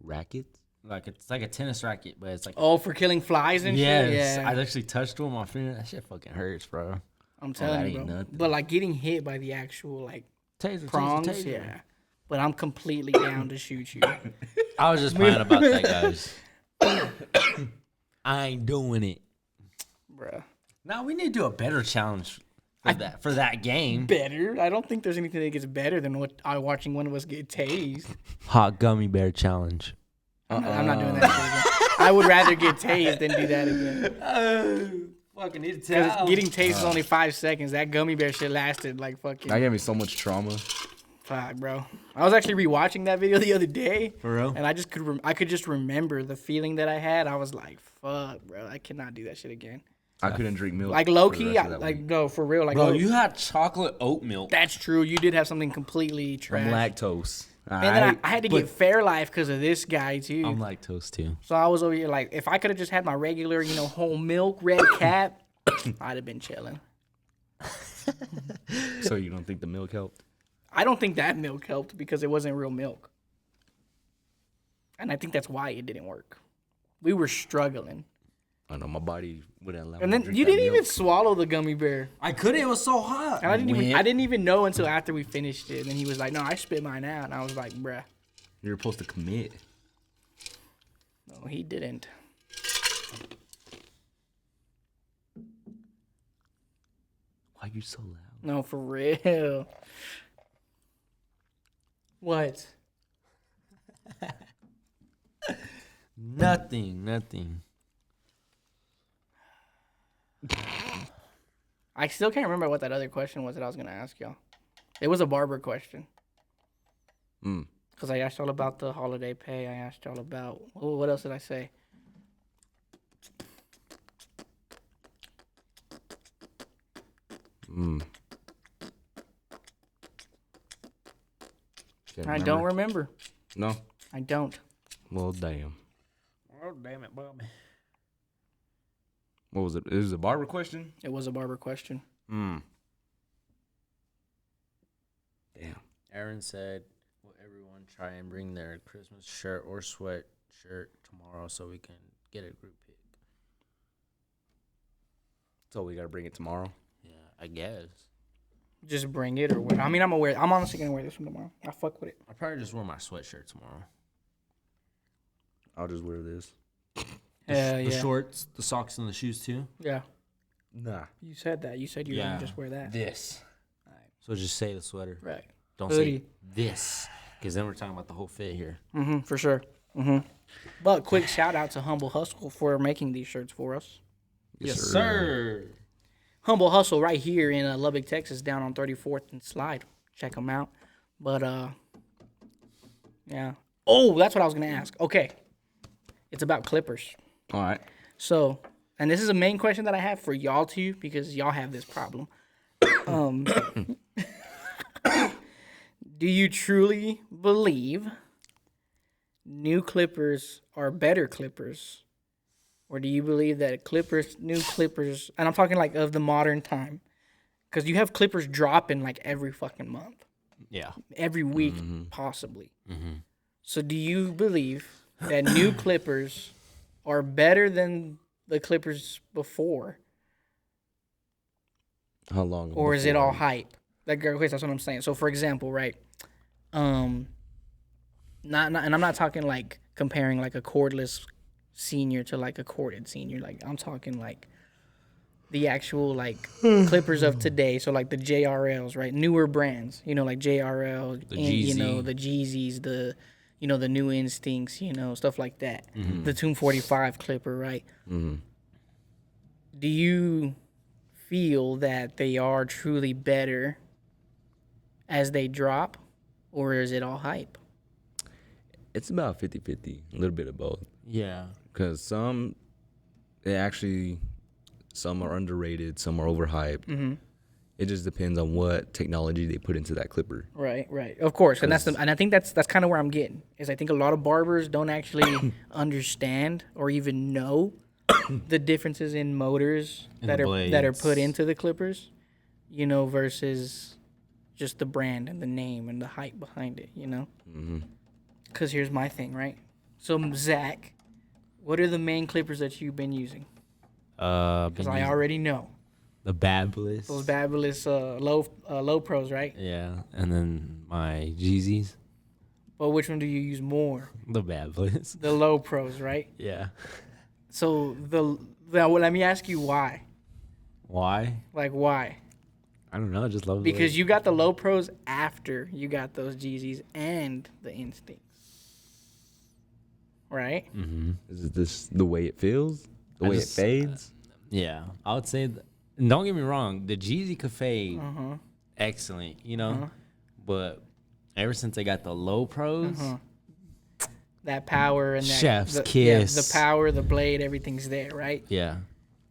rackets. Like it's like a tennis racket, but it's like Oh, for killing flies and shit. yes. Yeah, I actually touched one with my finger. That shit fucking hurts, bro. I'm telling that you, ain't bro. nothing. But like getting hit by the actual like Taser, prongs, taser. yeah. But I'm completely down to shoot you. I was just playing about that, guys. I ain't doing it. Bruh. Now we need to do a better challenge for that game. Better? I don't think there's anything that gets better than watching one of us get tased. Hot gummy bear challenge. I'm not doing that shit again. I would rather get tased than do that again. Fucking need to Because getting tased is only 5 seconds. That gummy bear shit lasted like fucking That gave me so much trauma. fuck, bro. I was actually rewatching that video the other day. For real? And I just I could just remember the feeling that I had. I was like, fuck, bro. I cannot do that shit again. I couldn't drink milk. Like low for the key, rest of that like week. no, for real. Like Bro, low- you had chocolate oat milk. that's true. You did have something completely I'm trash. lactose. And then Alright? I had to get Fairlife because of this guy too. I'm lactose too. So I was over here like, if I could have just had my regular, whole milk red cap, I'd have been chilling. So you don't think the milk helped? I don't think that milk helped because it wasn't real milk. And I think that's why it didn't work. We were struggling. I know my body wouldn't allow And me to then drink you that didn't even milk. swallow the gummy bear. I couldn't. It was so hot. And I didn't even know until after we finished it. And he was like, no, I spit mine out. And I was like, bruh. You're supposed to commit. No, he didn't. Why are you so loud? No, for real. What? Nothing. I still can't remember what that other question was that I was going to ask y'all. It was a barber question. Because I asked y'all about the holiday pay. I asked y'all about, what else did I say? I don't remember. No. I don't. Well, damn. Oh, damn it, Bobby. What was it? It was a barber question? It was a barber question. Damn. Aaron said, will everyone try and bring their Christmas shirt or sweatshirt tomorrow so we can get a group pic? So we gotta bring it tomorrow. Yeah, I guess. Just bring it or wear. I mean, I'm honestly gonna wear this one tomorrow. I fuck with it. I'll probably just wear my sweatshirt tomorrow. I'll just wear this. Yeah, The shorts, the socks, and the shoes too. Yeah. Nah. You said that. You said you were gonna just wear that. This. So just say the sweater. Right. Don't Hoodie. say this, because then we're talking about the whole fit here. For sure. But quick shout out to Humble Hustle for making these shirts for us. Yes, sir. Humble Hustle right here in Lubbock, Texas, down on 34th and Slide. Check them out. But yeah. Oh, that's what I was gonna ask. Okay. It's about clippers. All right. So, and this is a main question that I have for y'all too, because y'all have this problem. Do you truly believe new clippers are better clippers? Or do you believe that new clippers, and I'm talking like of the modern time, Because you have clippers dropping like every fucking month, Yeah. every week, possibly. So do you believe that new clippers are better than the clippers before? How long? Or is it before? all hype? Like, okay, that's what I'm saying. So, for example, right, and I'm not talking like comparing like a cordless senior to like a corded senior. Like, I'm talking like the actual like clippers of today. So like the JRLs, right, newer brands. You know, like JRL, and, you know, Jeezy. the Jeezys, the the new Instincts, stuff like that. The Tomb 45 clipper, right? Do you feel that they are truly better as they drop, or is it all hype? It's about 50-50, a little bit of both. Yeah. Because some are underrated, some are overhyped. It just depends on what technology they put into that clipper. Right, right. Of course, and I think that's kind of where I'm getting. Is I think a lot of barbers don't actually understand or even know the differences in motors And that the are put blades. into the clippers, versus just the brand and the name and the hype behind it, Because here's my thing, right? So, Zach, what are the main clippers that you've been using? Because I already know. The Bad Bliss. Those fabulous low pros, right? Yeah. And then my Jeezys. But which one do you use more? The Bad Bliss. The low pros, right? Yeah. So well, let me ask you why. Why? Like why? I don't know. I just love Because you got the low pros after you got those Jeezys and the Instincts, right? Is it this the way it feels? The I way just- it fades? Yeah. I would say, don't get me wrong. The Jeezy could fade. Excellent, But ever since I got the low pros, That power and that Chef's the kiss. power, the blade, everything's there, right? yeah.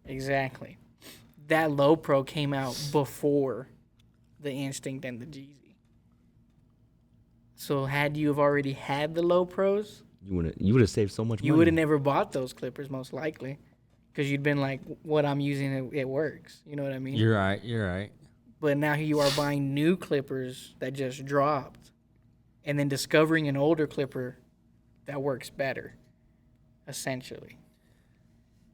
Exactly. That low pro came out before the Instinct and the Jeezy. So had you have already had the low pros, You would have saved so much you money. would have never bought those clippers most likely, because you'd been like, "What I'm using, it works." You know what I mean? You're right. You're right. But now here you are buying new clippers that just dropped, and then discovering an older clipper that works better, essentially.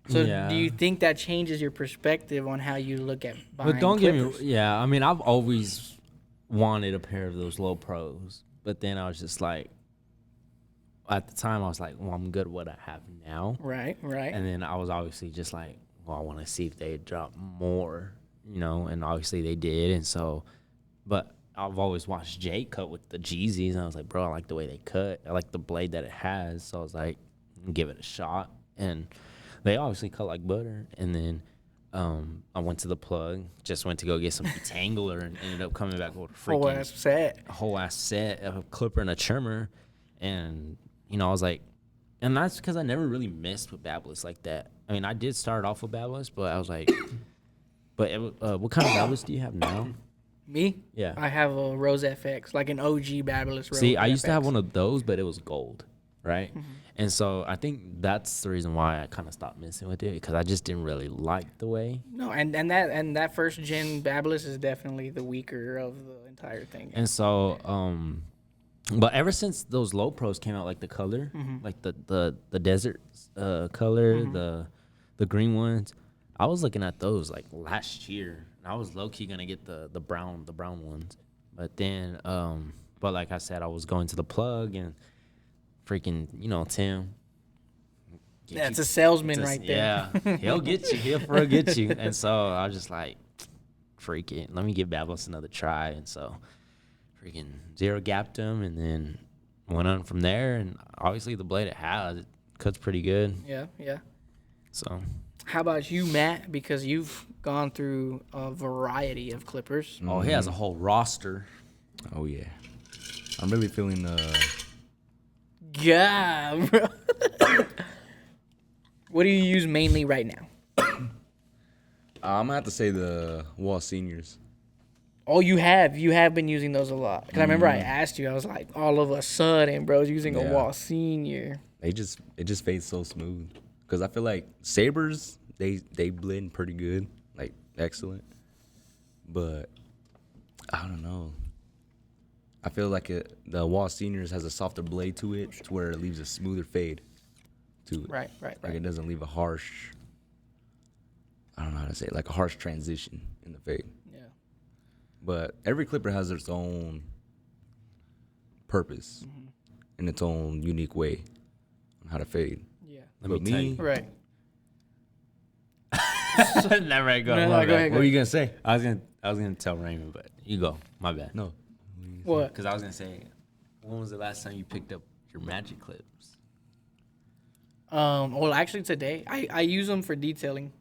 So Yeah. do you think that changes your perspective on how you look at buying But don't clippers? get me. Yeah. I mean, I've always wanted a pair of those low pros, but then I was just like, at the time, I was like, well, I'm good with what I have now. Right, right. And then I was obviously just like, well, I want to see if they drop more, and obviously they did. And so, but I've always watched Jake cut with the Jeezys, and I was like, bro, I like the way they cut. I like the blade that it has. So I was like, give it a shot. And they obviously cut like butter. And then I went to the plug, just went to go get some detangler, and ended up coming back with a Whole freaking ass set. a whole ass set of a clipper and a trimmer. And, I was like, and that's because I never really messed with Babyliss like that. I mean, I did start off with Babyliss, but I was like, what kind of Babyliss do you have now? Me? Yeah. I have a Rose FX, like an OG Babyless Rose. See, I used to have FX. one of those, but it was gold, right? And so I think that's the reason why I kind of stopped messing with it, because I just didn't really like the way. No, and that first gen Babyless is definitely the weaker of the entire thing. And so, but ever since those low pros came out, like the color, like the desert color, the green ones, I was looking at those like last year. And I was low key gonna get the brown ones, but then but like I said, I was going to the plug and freaking Tim. That's a salesman right there. Yeah, he'll get you. He'll for real get you. And so I was just like, freak it. Let me give Babyless another try. And so freaking zero gapped him, and then went on from there. And obviously the blade it has, it cuts pretty good. Yeah, yeah. So How about you, Matt? Because you've gone through a variety of clippers. oh, he has a whole roster. Oh yeah. I'm really feeling Yeah, bro. What do you use mainly right now? I'm gonna have to say the Wall Seniors. Oh, you have been using those a lot. Because I remember I asked you, I was like, all of a sudden, bro's using a Yeah. Wall Senior. It just fades so smooth. Cause I feel like Sabers they blend pretty good, like excellent. but I don't know. I feel like the Wall Seniors has a softer blade to it, to where it leaves a smoother fade to it. Right. Like it doesn't leave a harsh. I don't know how to say it, like a harsh transition in the fade. Yeah. But every clipper has its own purpose and its own unique way on how to fade. Yeah. Let me tell you. Right. Never go. No, My go bad. ahead. What were you gonna say? I was gonna tell Raymond, but you go. My bad. No. What? Because I was gonna say, when was the last time you picked up your magic clips? Well, actually today I use them for detailing.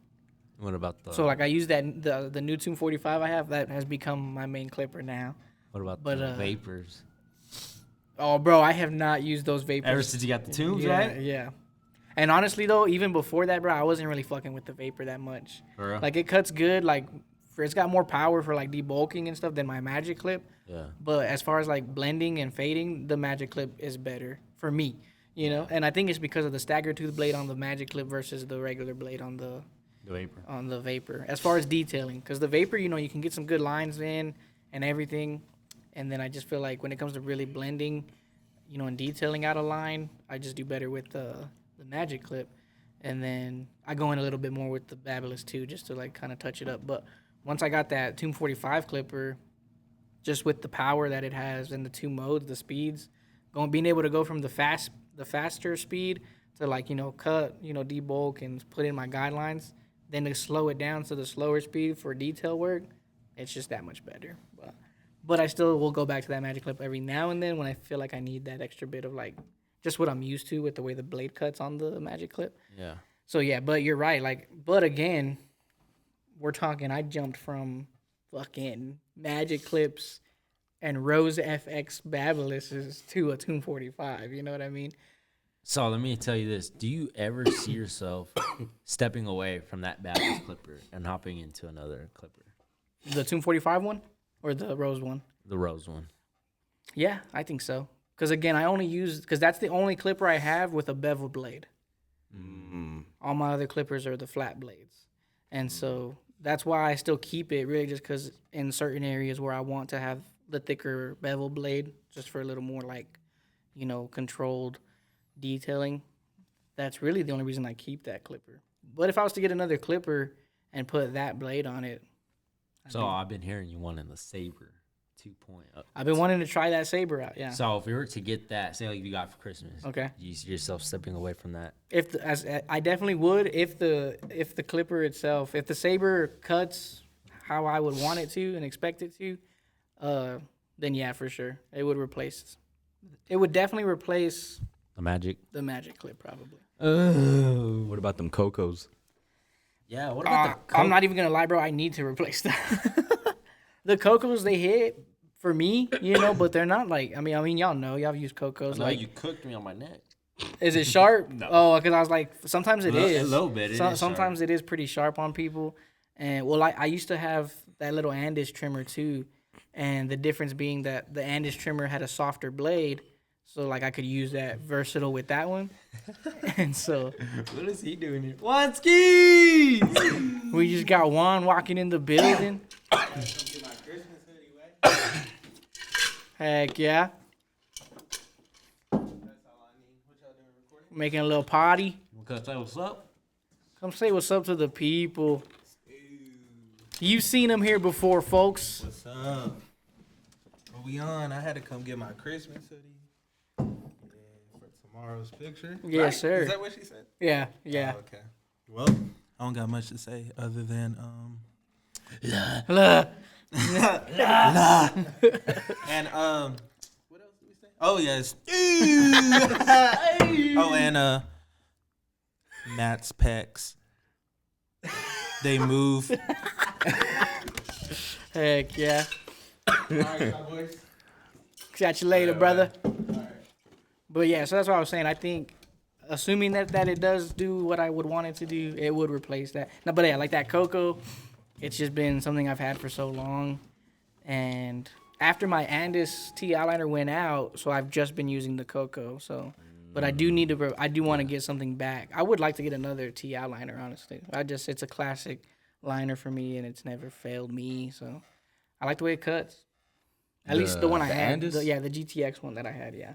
What about the? So like I use that the new Tune 45 I have, that has become my main clipper now. What about but, the vapors? Oh, bro, I have not used those vapors. Ever since you got the tunes, yeah, right? Yeah. And honestly though, even before that, bro, I wasn't really fucking with the vapor that much. For real? Like it cuts good, like it's got more power for like debulking and stuff than my magic clip. Yeah. But as far as like blending and fading, the magic clip is better for me, you know. And I think it's because of the stagger tooth blade on the magic clip versus the regular blade on the vapor. As far as detailing, because the vapor, you know, you can get some good lines in and everything. And then I just feel like when it comes to really blending, you know, and detailing out a line, I just do better with the magic clip. And then I go in a little bit more with the Babyliss too, just to like kind of touch it up. But once I got that Tune 45 clipper, just with the power that it has and the two modes, the speeds, being able to go from the faster speed to like, you know, cut, you know, debulk and put in my guidelines, then to slow it down to the slower speed for detail work, it's just that much better. But I still will go back to that magic clip every now and then when I feel like I need that extra bit of like just what I'm used to with the way the blade cuts on the magic clip. Yeah. So yeah, but you're right. Like, but again, we're talking. I jumped from fucking magic clips and Rose FX Babylisses to a Tune 45. You know what I mean? So let me tell you this: do you ever see yourself stepping away from that Babyliss clipper and hopping into another clipper? The Tune 45 one or the Rose one? The Rose one. Yeah, I think so. Because again, I only use because that's the only clipper I have with a bevel blade. All my other clippers are the flat blades, and so that's why I still keep it. Really, just because in certain areas where I want to have the thicker bevel blade, just for a little more like, you know, controlled detailing. That's really the only reason I keep that clipper. But if I was to get another clipper and put that blade on it, So I've been hearing you wanting the Saber 2.0. I've been wanting to try that Saber out. Yeah. So if we were to get that, say like you got for Christmas, Okay. you see yourself stepping away from that? I definitely would if the clipper itself, if the Saber cuts how I would want it to and expect it to, then yeah, for sure it would replace. It would definitely replace The Magic. the magic clip probably. Oh. What about them Cocos? Yeah. What about the? I'm not even gonna lie, bro. I need to replace that. The Cocos they hit for me, you know, but they're not like. I mean, y'all know, y'all have used Cocos. No, Like, you cooked me on my neck. is it sharp? No. Oh, because I was like, sometimes it is. A little bit. It is Sometimes it is pretty sharp on people. And well, I used to have that little Andes trimmer too, and the difference being that the Andes trimmer had a softer blade, so like I could use that versatile with that one. And so What is he doing here? One skis. we just got Juan walking in the building. Heck yeah. Making a little party. Because say what's up. Come say what's up to the people. You've seen them here before, folks. What's up? What we on? I had to come get my Christmas hoodie. Yeah, for tomorrow's picture. Yes, Right? sir. Is that what she said? Yeah, yeah. Oh, okay. Well, I don't got much to say other than Look. and what else did we say? Oh yes. Oh, and Matt's pecs. They move. Heck yeah. All right, boys. Catch you later, brother. But yeah, so that's what I was saying. I think, assuming that it does do what I would want it to do, it would replace that. No, but yeah, like that Coco, it's just been something I've had for so long. And after my Andes T eyeliner went out, so I've just been using the Coco. So, but I do need to. I do want to get something back. I would like to get another T eyeliner, honestly. It's a classic liner for me, and it's never failed me. So, I like the way it cuts. At least the one I the had. Andis? The GTX one that I had, yeah.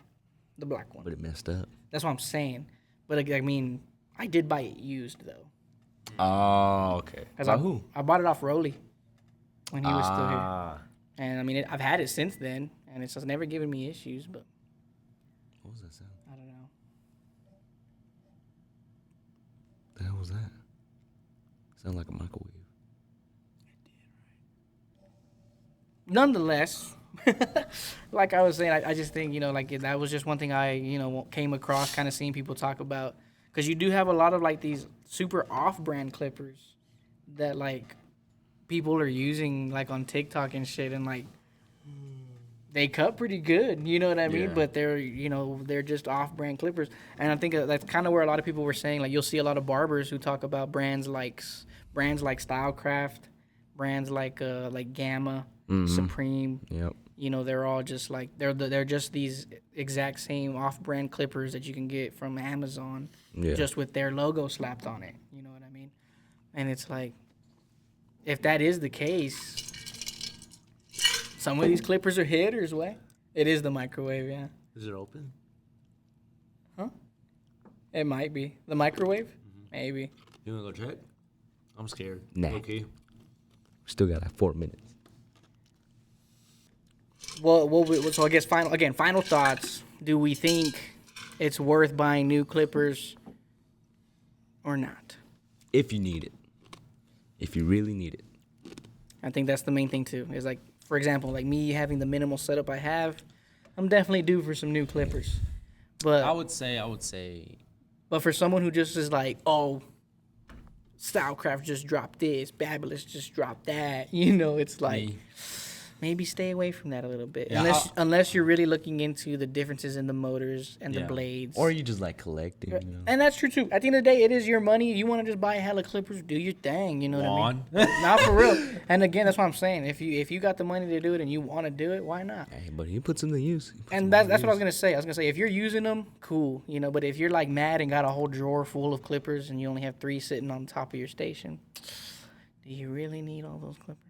The black one. But it messed up. That's what I'm saying. But I mean, I did buy it used though. Oh, okay. By who? I bought it off Rolly when he was still here. And I mean, I've had it since then, and it's just never given me issues. But What was that sound? I don't know. The hell was that? Sound like a microwave. Nonetheless, like I was saying, I just think, like that was just one thing I, came across, kind of seeing people talk about. Because you do have a lot of, like, these super off-brand clippers that, like, people are using, like, on TikTok and shit. And, like, they cut pretty good, you know what I mean? Yeah. But they're, they're just off-brand clippers. And I think that's kind of where a lot of people were saying, like, you'll see a lot of barbers who talk about brands like Stylecraft, brands like Gamma, Supreme. Yep. They're all just like they're just these exact same off-brand clippers that you can get from Amazon, just with their logo slapped on it. You know what I mean? And it's like, if that is the case, some of these clippers are hitters. Way it is the microwave, yeah. Is it open? Huh? It might be the microwave, maybe. You wanna go check? I'm scared. Nah. Okay. Still got like 4 minutes. Well, so I guess final thoughts. Do we think it's worth buying new clippers or not? If you need it. If you really need it. I think that's the main thing too. Is like, for example, like me having the minimal setup I have, I'm definitely due for some new clippers. But I would say. But for someone who just is like, oh, Stylecraft just dropped this, Babylus just dropped that, it's like. Me. Maybe stay away from that a little bit. Yeah, Unless you're really looking into the differences in the motors and the blades. Or you just like collecting, you know. And that's true too. At the end of the day, it is your money. You want to just buy a hella clippers, do your thing. You know what I mean? Not for real. And again, that's what I'm saying. If you got the money to do it and you want to do it, why not? Hey, but he puts them to use. And that's what I was gonna say. I was gonna say, if you're using them, cool. But if you're like mad and got a whole drawer full of clippers and you only have 3 sitting on top of your station, do you really need all those clippers?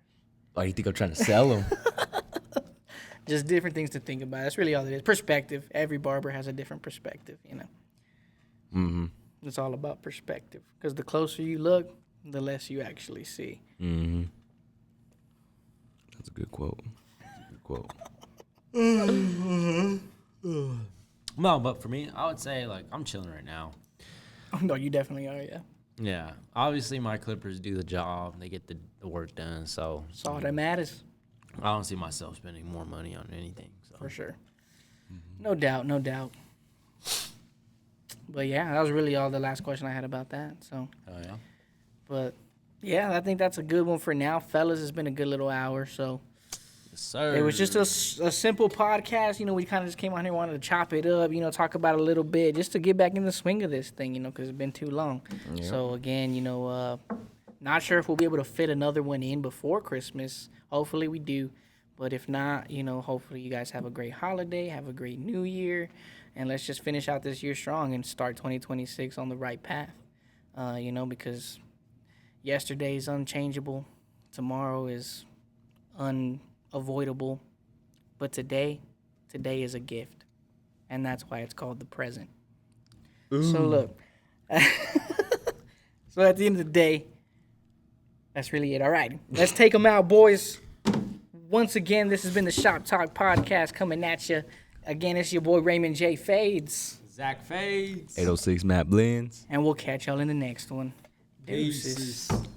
Oh, you think I'm trying to sell them? Just different things to think about. That's really all it is. Perspective. Every barber has a different perspective, Mm-hmm. It's all about perspective. Because the closer you look, the less you actually see. Mm-hmm. That's a good quote. Quote. No, but for me, I would say, like, I'm chilling right now. No, you definitely are, yeah. Yeah. Obviously, my clippers do the job. They get the work done. So That's all that matters. I don't see myself spending more money on anything. So. For sure. No doubt, no doubt. But yeah, that was really all the last question I had about that. So, Oh, yeah. but yeah, I think that's a good one for now. Fellas, it's been a good little hour. So Yes, sir. it was just a simple podcast. We kind of just came on here, wanted to chop it up, talk about it a little bit just to get back in the swing of this thing, because it's been too long. Yeah. So again, not sure if we'll be able to fit another one in before Christmas. Hopefully we do. But if not, hopefully you guys have a great holiday, have a great new year, and let's just finish out this year strong and start 2026 on the right path. Because yesterday is unchangeable, tomorrow is unavoidable, but today is a gift, and that's why it's called the present. So look, so at the end of the day, that's really it. All right, let's take them out, boys. Once again, this has been the Shop Talk podcast coming at you. Again, it's your boy Raymond J. Fades. Zach Fades. 806 Matt Blends. And we'll catch y'all in the next one. Deuces. Deuces.